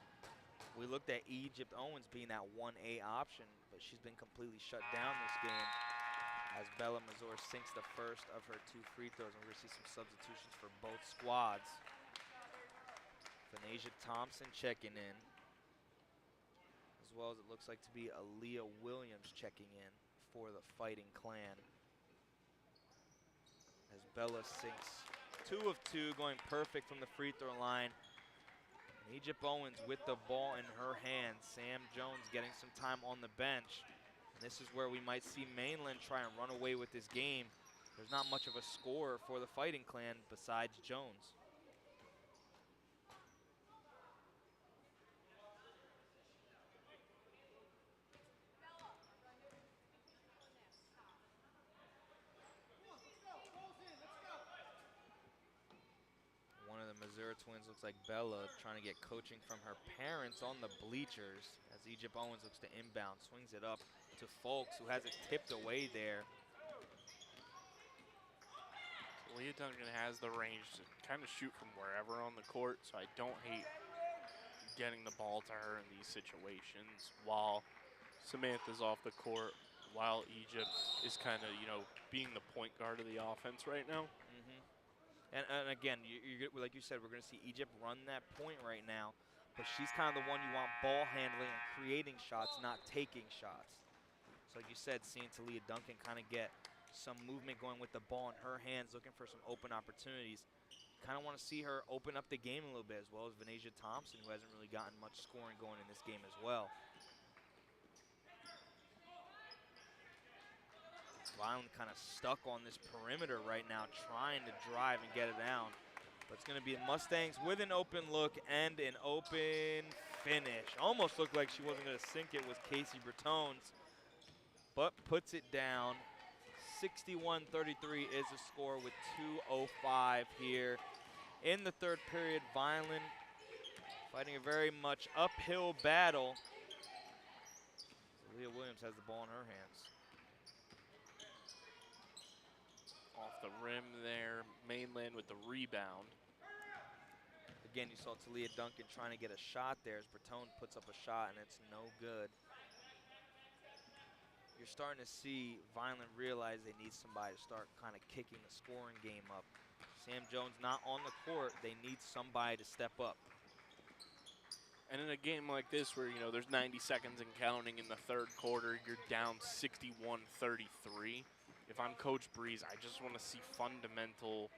we looked at Egypt Owens being that 1A option, but she's been completely shut down this game as Bella Mazur sinks the first of her 2 free throws, and we're going to see some substitutions for both squads. Venasia Thompson checking in, as well as it looks like to be Aaliyah Williams checking in for the Fighting Clan. As Bella sinks 2 of 2, going perfect from the free throw line. And Egypt Owens with the ball in her hands. Sam Jones getting some time on the bench. And this is where we might see Mainland try and run away with this game. There's not much of a scorer for the Fighting Clan besides Jones. Mazur twins looks like Bella trying to get coaching from her parents on the bleachers as Egypt Owens looks to inbound, swings it up to Folks, who has it tipped away there. Leah Duncan has the range to kind of shoot from wherever on the court, so I don't hate getting the ball to her in these situations while Samantha's off the court, while Egypt is kind of, being the point guard of the offense right now. And again, like you said, we're going to see Egypt run that point right now, but she's kind of the one you want ball handling and creating shots, not taking shots. So like you said, seeing Talia Duncan kind of get some movement going with the ball in her hands, looking for some open opportunities. Kind of want to see her open up the game a little bit, as well as Venasia Thompson, who hasn't really gotten much scoring going in this game as well. Vineland kind of stuck on this perimeter right now, trying to drive and get it down. But it's going to be the Mustangs with an open look and an open finish. Almost looked like she wasn't going to sink it with Casey Bertones, but puts it down. 61-33 is the score with 2:05 here in the third period. Vineland Fighting a very much uphill battle. Leah Williams has the ball in her hands. Off the rim there, Mainland with the rebound. Again, you saw Talia Duncan trying to get a shot there as Bertone puts up a shot and it's no good. You're starting to see Vineland realize they need somebody to start kind of kicking the scoring game up. Sam Jones not on the court. They need somebody to step up. And in a game like this where, you know, there's 90 seconds and counting in the third quarter, you're down 61-33. If I'm Coach Breeze, I just want to see fundamental,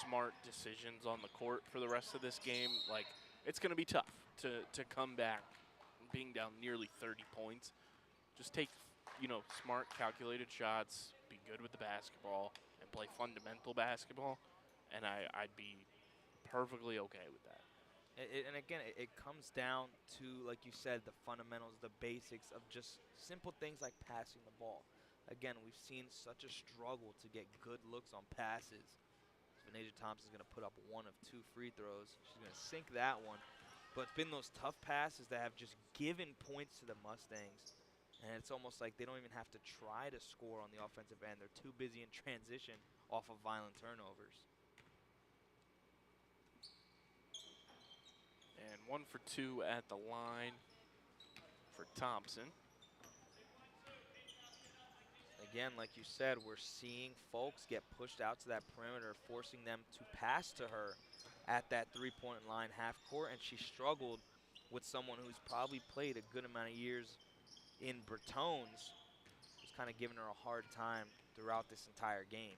smart decisions on the court for the rest of this game. Like, it's going to be tough to come back being down nearly 30 points. Just take, you know, smart, calculated shots, be good with the basketball, and play fundamental basketball, and I'd be perfectly okay with that. And again, it comes down to, like you said, the fundamentals, the basics of just simple things like passing the ball. Again, we've seen such a struggle to get good looks on passes. Venasia Thompson's going to put up 1 of 2 free throws. She's going to sink that one. But it's been those tough passes that have just given points to the Mustangs. And it's almost like they don't even have to try to score on the offensive end. They're too busy in transition off of violent turnovers. And 1 for 2 at the line for Thompson. Again, like you said, we're seeing folks get pushed out to that perimeter, forcing them to pass to her at that three-point line half court, and she struggled with someone who's probably played a good amount of years in Bertone's, who's kind of giving her a hard time throughout this entire game.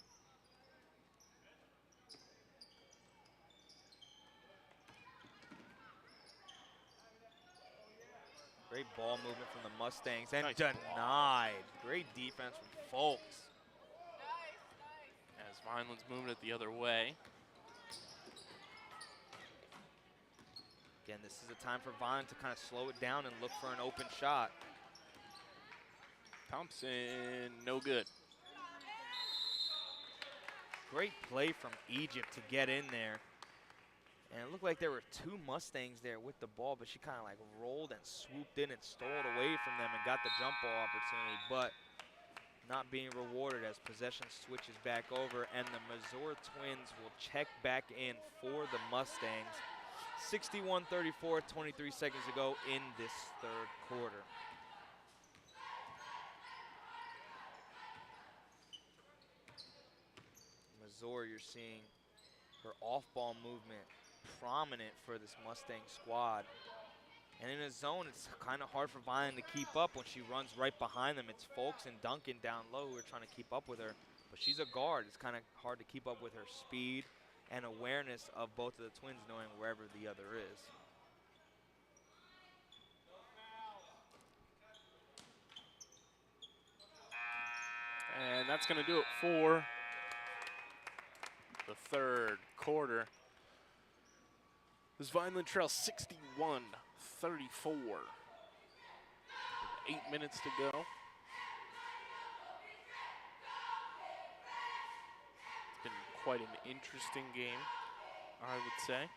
Great ball movement from the Mustangs and Nice denied. Great defense from Folks. As Vineland's moving it the other way. Again, this is a time for Vineland to kind of slow it down and look for an open shot. Thompson, no good. Great play from Egypt to get in there. And it looked like there were 2 Mustangs there with the ball, but she kind of like rolled and swooped in and stole it away from them and got the jump ball opportunity, but not being rewarded as possession switches back over, and the Missouri Twins will check back in for the Mustangs. 61-34, 23 seconds to go in this third quarter. Missouri, you're seeing her off-ball movement prominent for this Mustang squad. And in a zone, it's kind of hard for Vineland to keep up when she runs right behind them. It's Folks and Duncan down low who are trying to keep up with her. But she's a guard. It's kind of hard to keep up with her speed and awareness of both of the Twins knowing wherever the other is. And that's going to do it for the third quarter. This Vineland trails 61-34. 8 minutes to go. It's been quite an interesting game, I would say.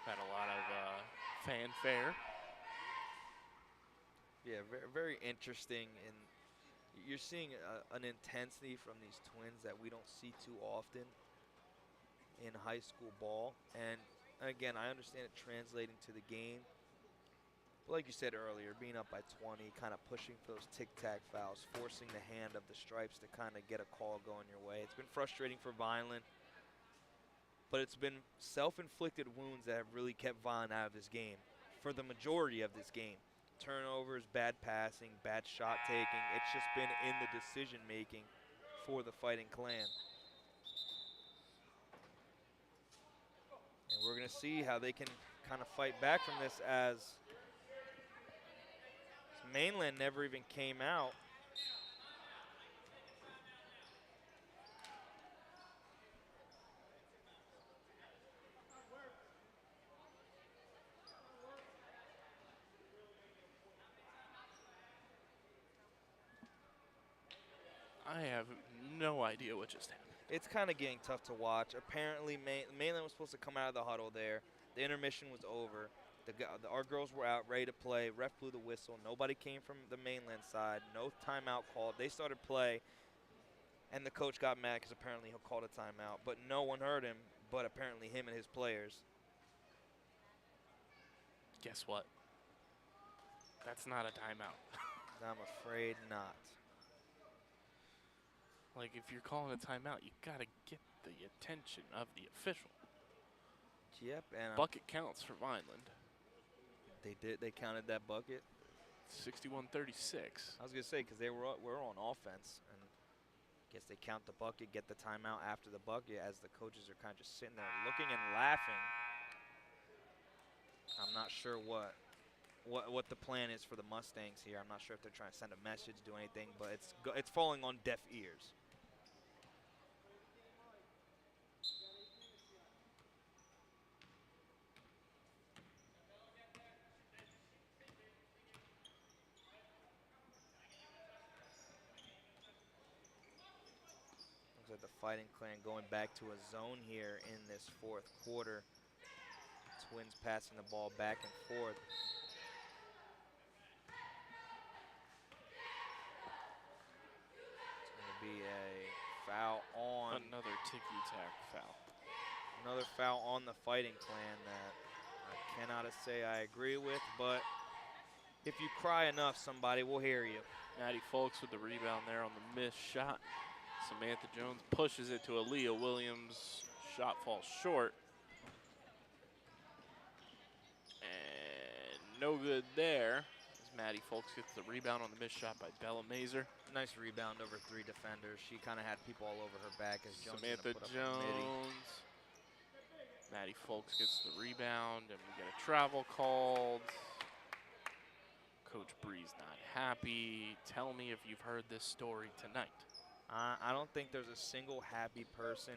Had a lot of fanfare. Yeah, very, very interesting. And you're seeing an intensity from these Twins that we don't see too often in high school ball. And again, I understand it translating to the game. But like you said earlier, being up by 20, kind of pushing for those tic-tac fouls, forcing the hand of the Stripes to kind of get a call going your way. It's been frustrating for Vineland, but it's been self-inflicted wounds that have really kept Vineland out of this game for the majority of this game. Turnovers, bad passing, bad shot taking. It's just been in the decision-making for the Fighting Clan. And we're going to see how they can kind of fight back from this, as Mainland never even came out. I have no idea what just happened. It's kind of getting tough to watch. Apparently, Mainland was supposed to come out of the huddle there. The intermission was over. Our girls were out, ready to play. Ref blew the whistle. Nobody came from the mainland side. No timeout called. They started play, and the coach got mad because apparently he called a timeout. But no one heard him, but apparently him and his players. Guess what? That's not a timeout. I'm afraid not. Like, if you're calling a timeout, you got to get the attention of the official. Yep, and Bucket counts for Vineland. they did. They counted that bucket. 61-36. I was gonna say because we're on offense, and I guess they count the bucket, get the timeout after the bucket, as the coaches are kind of just sitting there looking and laughing. I'm not sure what the plan is for the Mustangs here. I'm not sure if they're trying to send a message, do anything, but it's falling on deaf ears. Looks like the Fighting Clan going back to a zone here in this fourth quarter. Twins passing the ball back and forth. It's going to be a foul on. Another ticky-tack foul. Another foul on the Fighting Clan that I cannot say I agree with, but if you cry enough, somebody will hear you. Maddie Folks with the rebound there on the missed shot. Samantha Jones pushes it to Aaliyah Williams. Shot falls short. And no good there, as Maddie Folks gets the rebound on the missed shot by Bella Mazer. Nice rebound over 3 defenders. She kind of had people all over her back as Jones Samantha put up a midi. Jones. Maddie Folks gets the rebound, and we get a travel called. Coach Bree's not happy. Tell me if you've heard this story tonight. I don't think there's a single happy person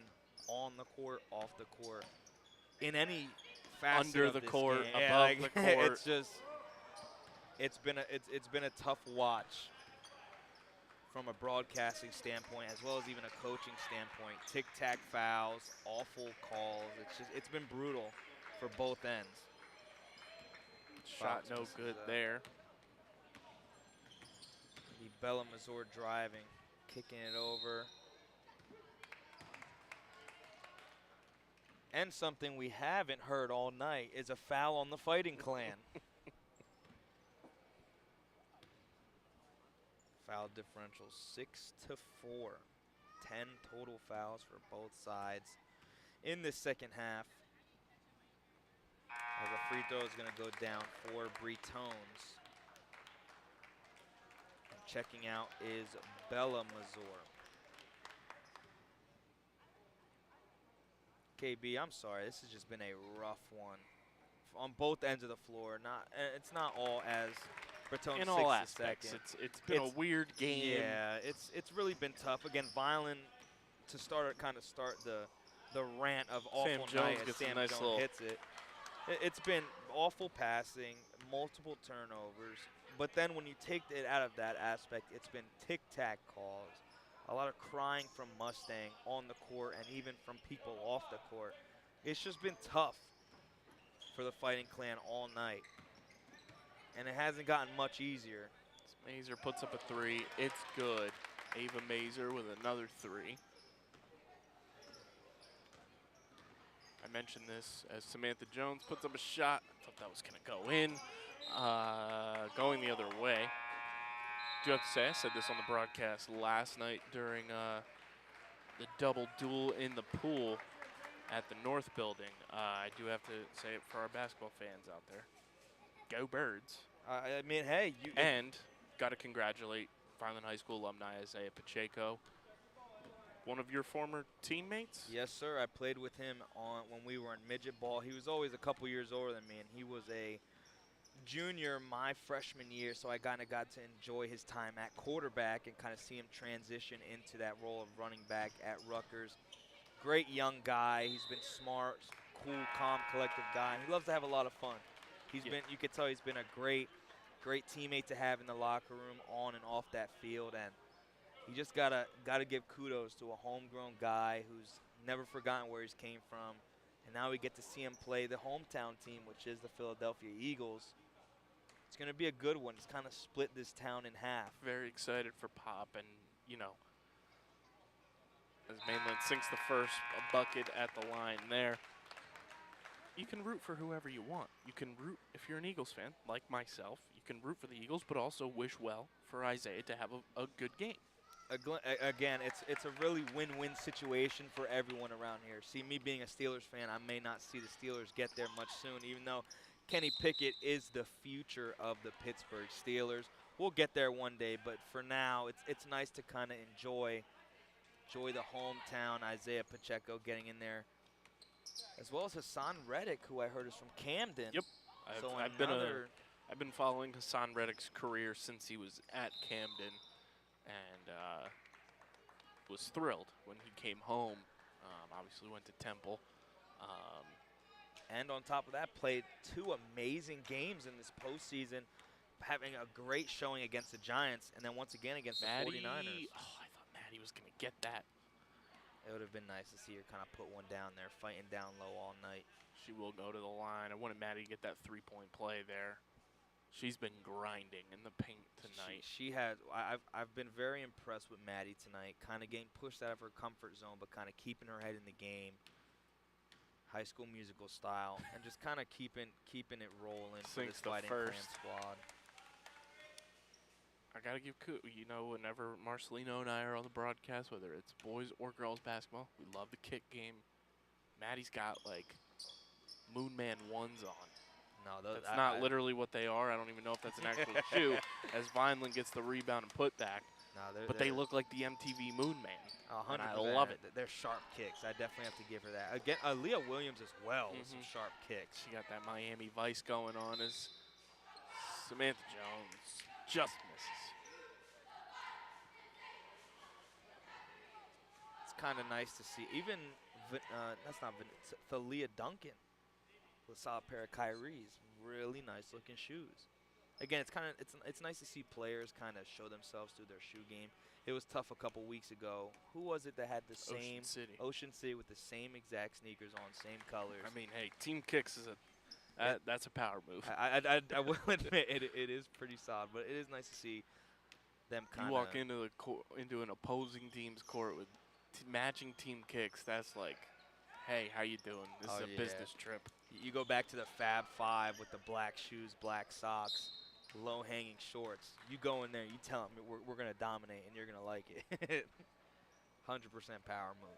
on the court, off the court, in any facet Under of the this court, game. above the court. It's just, it's been a tough watch from a broadcasting standpoint, as well as even a coaching standpoint. Tic-tac fouls, awful calls. It's been brutal for both ends. Shot no good there. The Bella Mazur driving, kicking it over. And something we haven't heard all night is a foul on the Fighting Clan. Foul differential 6-4. 10 total fouls for both sides in the second half. As a free throw is going to go down for Bretones. And checking out is Bella Mazur. KB, I'm sorry, this has just been a rough one on both ends of the floor. It's not all as Breton In all 6 aspects, second. it's been a weird game. Yeah, it's really been tough. Again, Vineland to start the rant of awful Sam night Jones as gets Sam a nice Jones little hits it. It's been awful passing, multiple turnovers, but then when you take it out of that aspect, it's been tic-tac calls. A lot of crying from Mustang on the court and even from people off the court. It's just been tough for the Fighting Clan all night. And it hasn't gotten much easier. Mazer puts up a 3. It's good. Ava Mazer with another 3. I mentioned this as Samantha Jones puts up a shot. I thought that was going to go in. Going the other way. Do have to say, I said this on the broadcast last night during the double duel in the pool at the North Building. I do have to say it for our basketball fans out there. Go Birds. I mean, hey. And got to congratulate Vineland High School alumni Isaiah Pacheco, one of your former teammates? Yes, sir. I played with him when we were in midget ball. He was always a couple years older than me, and he was a junior my freshman year, so I kind of got to enjoy his time at quarterback and kind of see him transition into that role of running back at Rutgers. Great young guy. He's been smart, cool, calm, collective guy. And he loves to have a lot of fun. You could tell he's been a great teammate to have in the locker room, on and off that field, and you just gotta give kudos to a homegrown guy who's never forgotten where he came from, And now we get to see him play the hometown team, which is the Philadelphia Eagles. It's going to be a good one. It's kind of split this town in half. Very excited for Pop, and, you know, as Mainland sinks the first bucket at the line there. You can root for whoever you want. You can root, if you're an Eagles fan, like myself, you can root for the Eagles, but also wish well for Isaiah to have a good game. Again, it's a really win-win situation for everyone around here. See, me being a Steelers fan, I may not see the Steelers get there much soon, even though Kenny Pickett is the future of the Pittsburgh Steelers. We'll get there one day, but for now, it's nice to kind of enjoy the hometown, Isaiah Pacheco getting in there, as well as Hassan Reddick, who I heard is from Camden. Yep. So I've been following Hassan Reddick's career since he was at Camden, and was thrilled when he came home. Obviously went to Temple. And on top of that, played 2 amazing games in this postseason, having a great showing against the Giants, and then once again against the 49ers. Oh, I thought Maddie was going to get that. It would have been nice to see her kind of put one down there, fighting down low all night. She will go to the line. I wanted Maddie to get that 3-point play there. She's been grinding in the paint tonight. She has. I've been very impressed with Maddie tonight, kind of getting pushed out of her comfort zone, but kind of keeping her head in the game. High School Musical style, and just kind of keeping it rolling for this Fighting Clan squad. I gotta give you know, whenever Marcelino and I are on the broadcast, whether it's boys or girls basketball, we love the kick game. Maddie's got like Moon Man ones on. No, that's not literally what they are. I don't even know if that's an actual shoe. As Vineland gets the rebound and put back. No, but they look like the MTV Moon Man. 100%. I love it. They're sharp kicks. I definitely have to give her that. Again, Leah Williams as well with some sharp kicks. She got that Miami Vice going on as Samantha Jones just misses. It's kind of nice to see. Even, that's not Thalia Duncan with a solid pair of Kyrie's. Really nice looking shoes. Again, it's nice to see players kind of show themselves through their shoe game. It was tough a couple weeks ago. Who was it that had the same Ocean City with the same exact sneakers on, same colors? I mean, hey, Team Kicks is that's a power move. I will admit it is pretty solid, but it is nice to see them kind of. You walk into an opposing team's court with matching Team Kicks. That's like, hey, how you doing? This is a business trip. You go back to the Fab Five with the black shoes, black socks, low-hanging shorts. You go in there, you tell them we're going to dominate, and you're going to like it. 100% power move.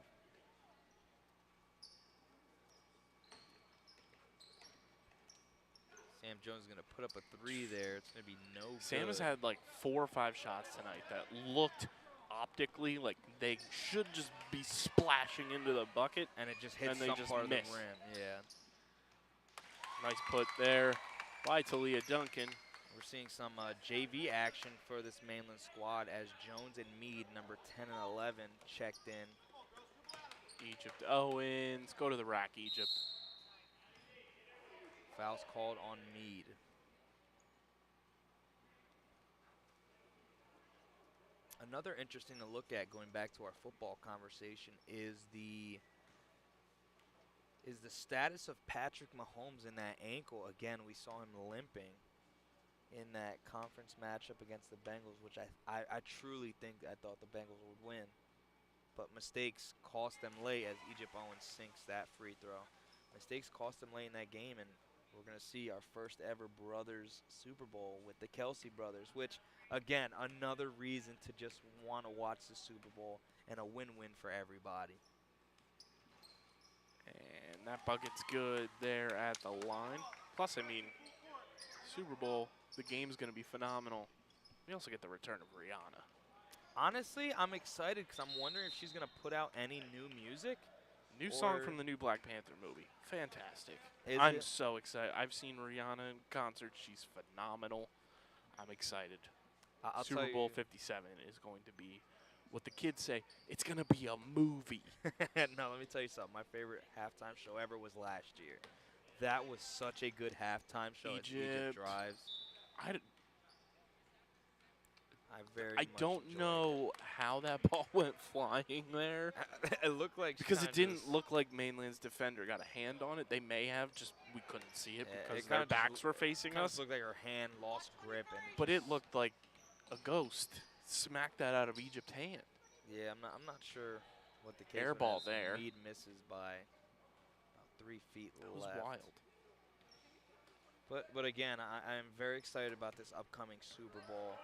Sam Jones is going to put up a 3 there. It's going to be no good. Sam has had like 4 or 5 shots tonight that looked optically like they should just be splashing into the bucket, and it just hits some part of the rim. Yeah. Nice put there by Talia Duncan. We're seeing some JV action for this Mainland squad as Jones and Meade, number 10 and 11, checked in. Egypt Owens, go to the rack, Egypt. Fouls called on Meade. Another interesting to look at, going back to our football conversation, is the status of Patrick Mahomes in that ankle. Again, we saw him limping in that conference matchup against the Bengals, which I truly thought the Bengals would win. But mistakes cost them late as Egypt Owens sinks that free throw. Mistakes cost them late in that game, and we're going to see our first ever brothers Super Bowl with the Kelsey brothers, which, again, another reason to just want to watch the Super Bowl and a win-win for everybody. And that bucket's good there at the line. Plus, I mean, Super Bowl, the game's going to be phenomenal. We also get the return of Rihanna. Honestly, I'm excited because I'm wondering if she's going to put out any new music. New song from the new Black Panther movie. Fantastic. I'm so excited. I've seen Rihanna in concert. She's phenomenal. I'm excited. Super Bowl 57 is going to be what the kids say. It's going to be a movie. No, let me tell you something. My favorite halftime show ever was last year. That was such a good halftime show. Egypt Drives. very I much don't enjoying know how that ball went flying there. it. It looked like Because it kinda didn't just- look like Mainland's defender got a hand on it. They may have, just we couldn't see it Yeah, because it their kinda just backs were facing kinda us. just looked like her hand lost grip, and But it just- looked like a ghost smacked that out of Egypt's hand. Yeah, I'm not sure what the case. Air was ball as there. Meade misses by about 3 feet That was left. wild. But again, I'm very excited about this upcoming Super Bowl.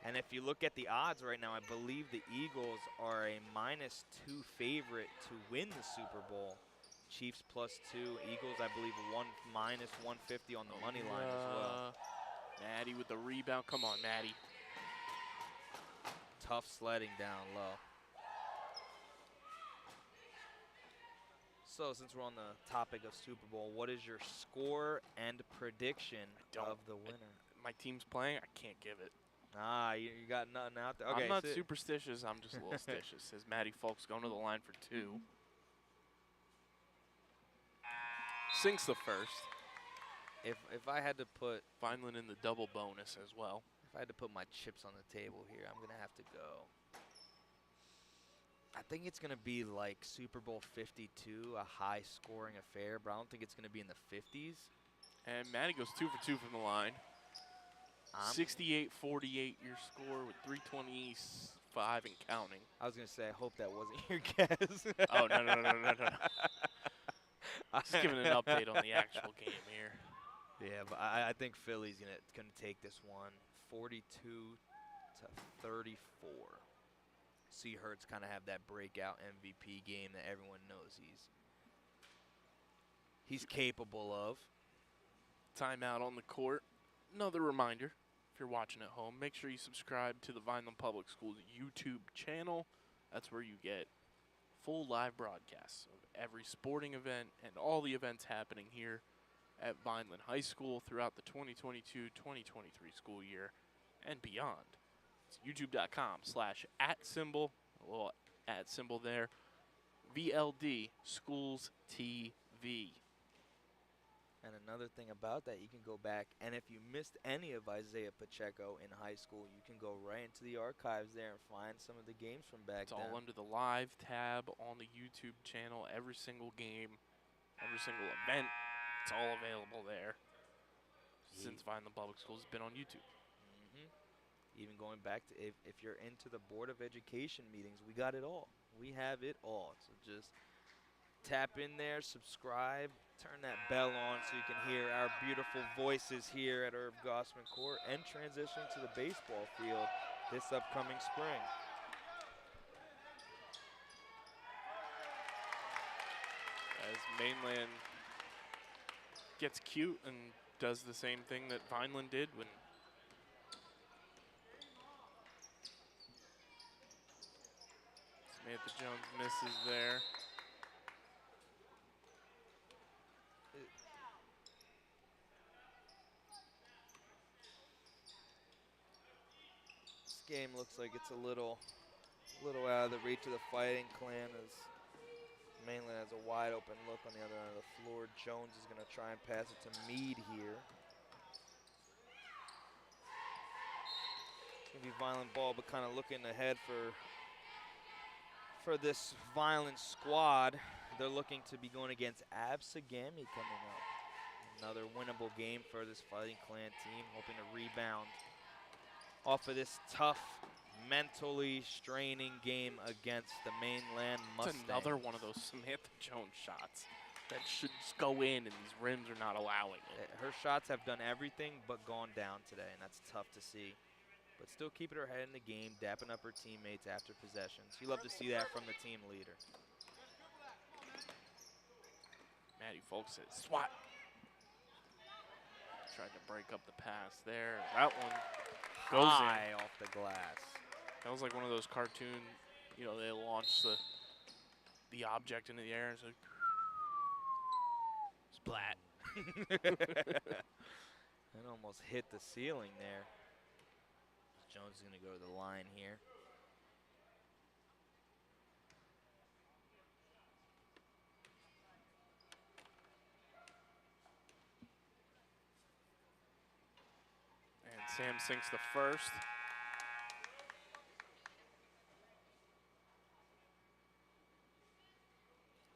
And if you look at the odds right now, I believe the Eagles are a -2 favorite to win the Super Bowl. Chiefs +2. Eagles, I believe, -150 on the money line as well. Maddie with the rebound. Come on, Maddie. Tough sledding down low. So since we're on the topic of Super Bowl, what is your score and prediction of the winner? My team's playing. I can't give it. Ah, you got nothing out there. Okay, I'm not so superstitious. I'm just a little stitious. Says Maddie Folks going to the line for 2. Sinks the first. if I had to put Vineland in the double bonus as well. if I had to put my chips on the table here, I'm gonna have to go. I think it's gonna be like Super Bowl 52, a high-scoring affair, but I don't think it's gonna be in the 50s. And Maddie goes 2 for 2 from the line. 68-48 your score with 3:25 and counting. I was gonna say, I hope that wasn't your guess. Oh, no. Just giving an update on the actual game here. Yeah, but I think Philly's gonna take this one, 42-34. See Hurts kind of have that breakout MVP game that everyone knows he's capable of. Timeout on the court. Another reminder, if you're watching at home, make sure you subscribe to the Vineland Public Schools YouTube channel. That's where you get full live broadcasts of every sporting event and all the events happening here at Vineland High School throughout the 2022-2023 school year and beyond. It's youtube.com/@symbol, a little @ symbol there, VLD Schools TV. And another thing about that, you can go back, and if you missed any of Isaiah Pacheco in high school, you can go right into the archives there and find some of the games from back It's then. all under the live tab on the YouTube channel. Every single game, every single event, it's all available there. Since Vineland Public Schools has been on YouTube. Even going back to if you're into the Board of Education meetings, we got it all. We have it all. So just tap in there, subscribe, turn that bell on so you can hear our beautiful voices here at Irv Gosman Court and transition to the baseball field this upcoming spring. As Mainland gets cute and does the same thing that Vineland did when Samantha Jones misses there. This game looks like it's a little out of the reach of the Fighting Clan as Mainland has a wide open look on the other end of the floor. Jones is going to try and pass it to Meade here. It's going to be Vineland ball, but kind of looking ahead for this Vineland squad. They're looking to be going against Absegami coming up. Another winnable game for this Fighting Clan team, hoping to rebound off of this tough, mentally straining game against the Mainland Mustangs. It's another one of those Samantha Jones shots that should just go in, and these rims are not allowing it. Her shots have done everything but gone down today, and that's tough to see. But still keeping her head in the game, dapping up her teammates after possessions. You love to see that from the team leader. Maddie Folks says, swat. Tried to break up the pass there. That one goes high in. off the glass. That was like one of those cartoon, they launch the object into the air and it's like, splat. It almost hit the ceiling there. Jones is going to go to the line here. And Sam sinks the first.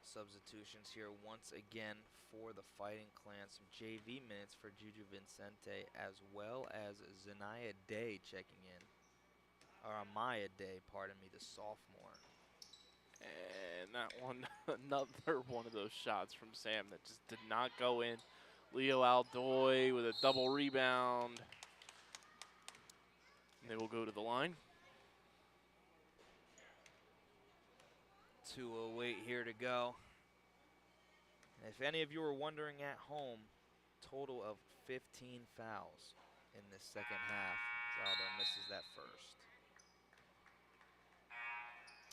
substitutions here once again for the Fighting Clan. Some JV minutes for Juju Vincente, as well as Zanaya Day checking in. Or Amaya Day, pardon me, the sophomore. And that one, another one of those shots from Sam that just did not go in. Leo Aldoy with a double rebound. And they will go to the line. 2:08 here to go. And if any of you are wondering at home, total of 15 fouls in this second half. Aldo misses that first.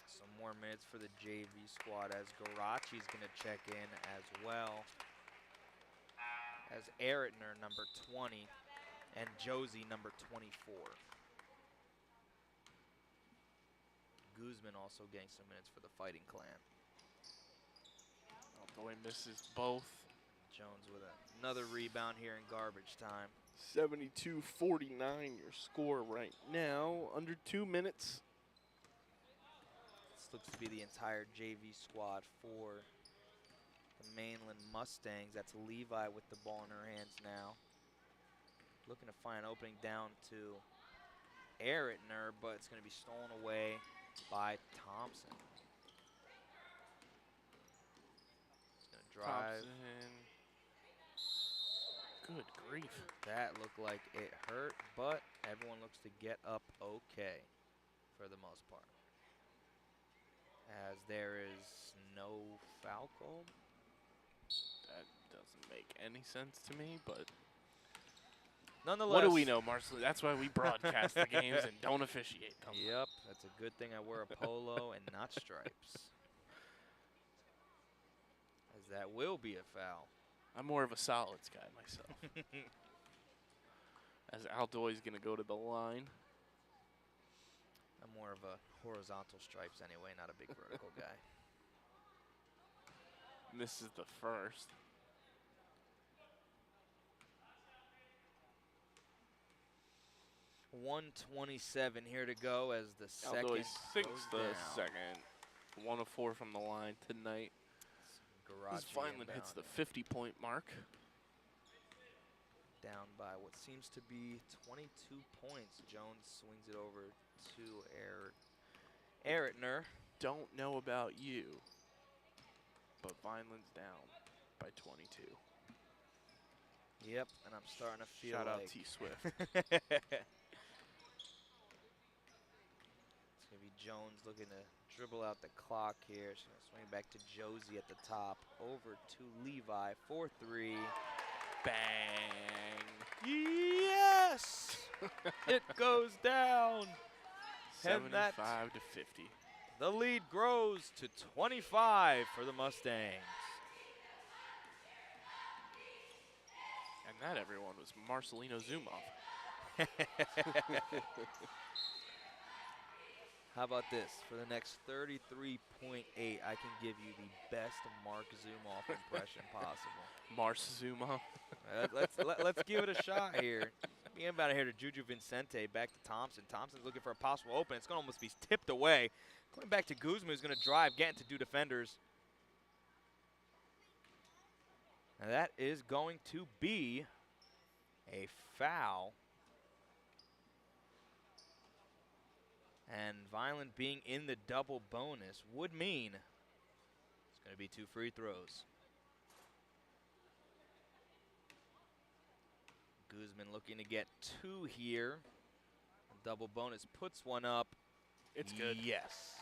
Some more minutes for the JV squad as Garachi's going to check in as well as Eritner, number 20, and Josie, number 24. Gosman also getting some minutes for the Fighting Clan. Aldoy misses both. Jones with another rebound here in garbage time. 72-49 your score right now, under 2 minutes. This looks to be the entire JV squad for the Mainland Mustangs. That's Levi with the ball in her hands now. Looking to find an opening down to Eritner, but it's going to be stolen away by Thompson. He's going to drive. Thompson. Good grief. That looked like it hurt, but everyone looks to get up okay for the most part, as there is no foul called. That doesn't make any sense to me, but nonetheless. What do we know, Marcel? That's why we broadcast the games and don't officiate them. Yep, that's a good thing I wear a polo and not stripes, as that will be a foul. I'm more of a solids guy myself. As Aldoy's going to go to the line. I'm more of a horizontal stripes anyway, not a big vertical guy. Misses the first. .127 here to go as the second Aldoy sinks goes the down. second. 1 of 4 from the line tonight. As Vineland hits the 50-point mark. Down by what seems to be 22 points. Jones swings it over to Eritner. Don't know about you, but Vineland's down by 22. Yep, and I'm starting to feel Shout like out T-Swift. It's going to be Jones looking to dribble out the clock here. She's going to swing back to Josie at the top. Over to Levi for 3. Bang. Yes! It goes down. 75 to 50. The lead grows to 25 for the Mustangs. And that, everyone, was Marcelino Zumov. How about this? For the next 33.8, I can give you the best Mark Zumov impression possible. Mars Zumov. Let's give it a shot here. Being about here to Juju Vincente, back to Thompson. Thompson's looking for a possible open. It's going to almost be tipped away. Going back to Gosman, who's going to drive, getting to 2 defenders. Now that is going to be a foul. And Vineland being in the double bonus would mean it's going to be 2 free throws. Gosman looking to get 2 here. Double bonus puts one up. It's good. Yes.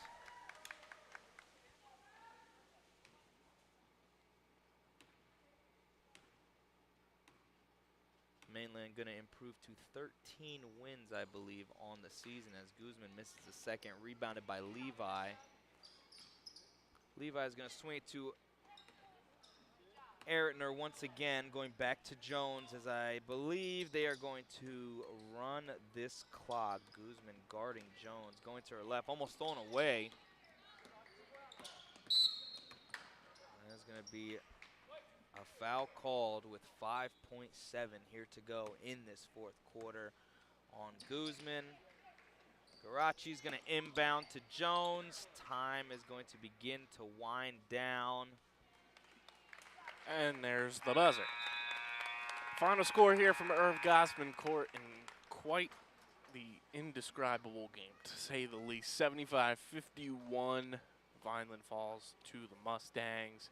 Mainland going to improve to 13 wins, I believe, on the season as Gosman misses the second, rebounded by Levi. Levi is going to swing it to Eritner once again, going back to Jones, as I believe they are going to run this clock. Gosman guarding Jones, going to her left, almost thrown away. There's going to be a foul called with 5.7 here to go in this 4th quarter on Gosman. Garachi's going to inbound to Jones. Time is going to begin to wind down. And there's the buzzer. Final score here from Irv Gosman Court in quite the indescribable game, to say the least. 75-51, Vineland falls to the Mustangs.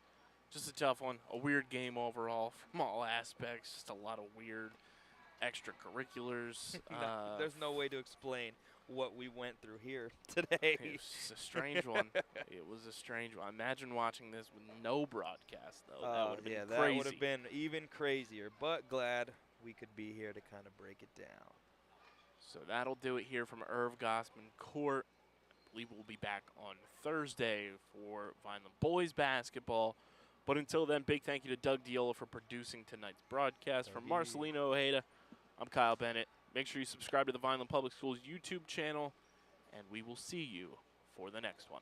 Just a tough one, a weird game overall from all aspects, just a lot of weird extracurriculars. There's no way to explain what we went through here today. It was a strange one. It was a strange one. Imagine watching this with no broadcast, though. That would have been crazy. That would have been even crazier, but glad we could be here to kind of break it down. So that'll do it here from Irv Gosman Court. I believe we'll be back on Thursday for Vineland boys basketball. But until then, big thank you to Doug Diola for producing tonight's broadcast. From Marcelino Ojeda, I'm Kyle Bennett. Make sure you subscribe to the Vineland Public Schools YouTube channel, and we will see you for the next one.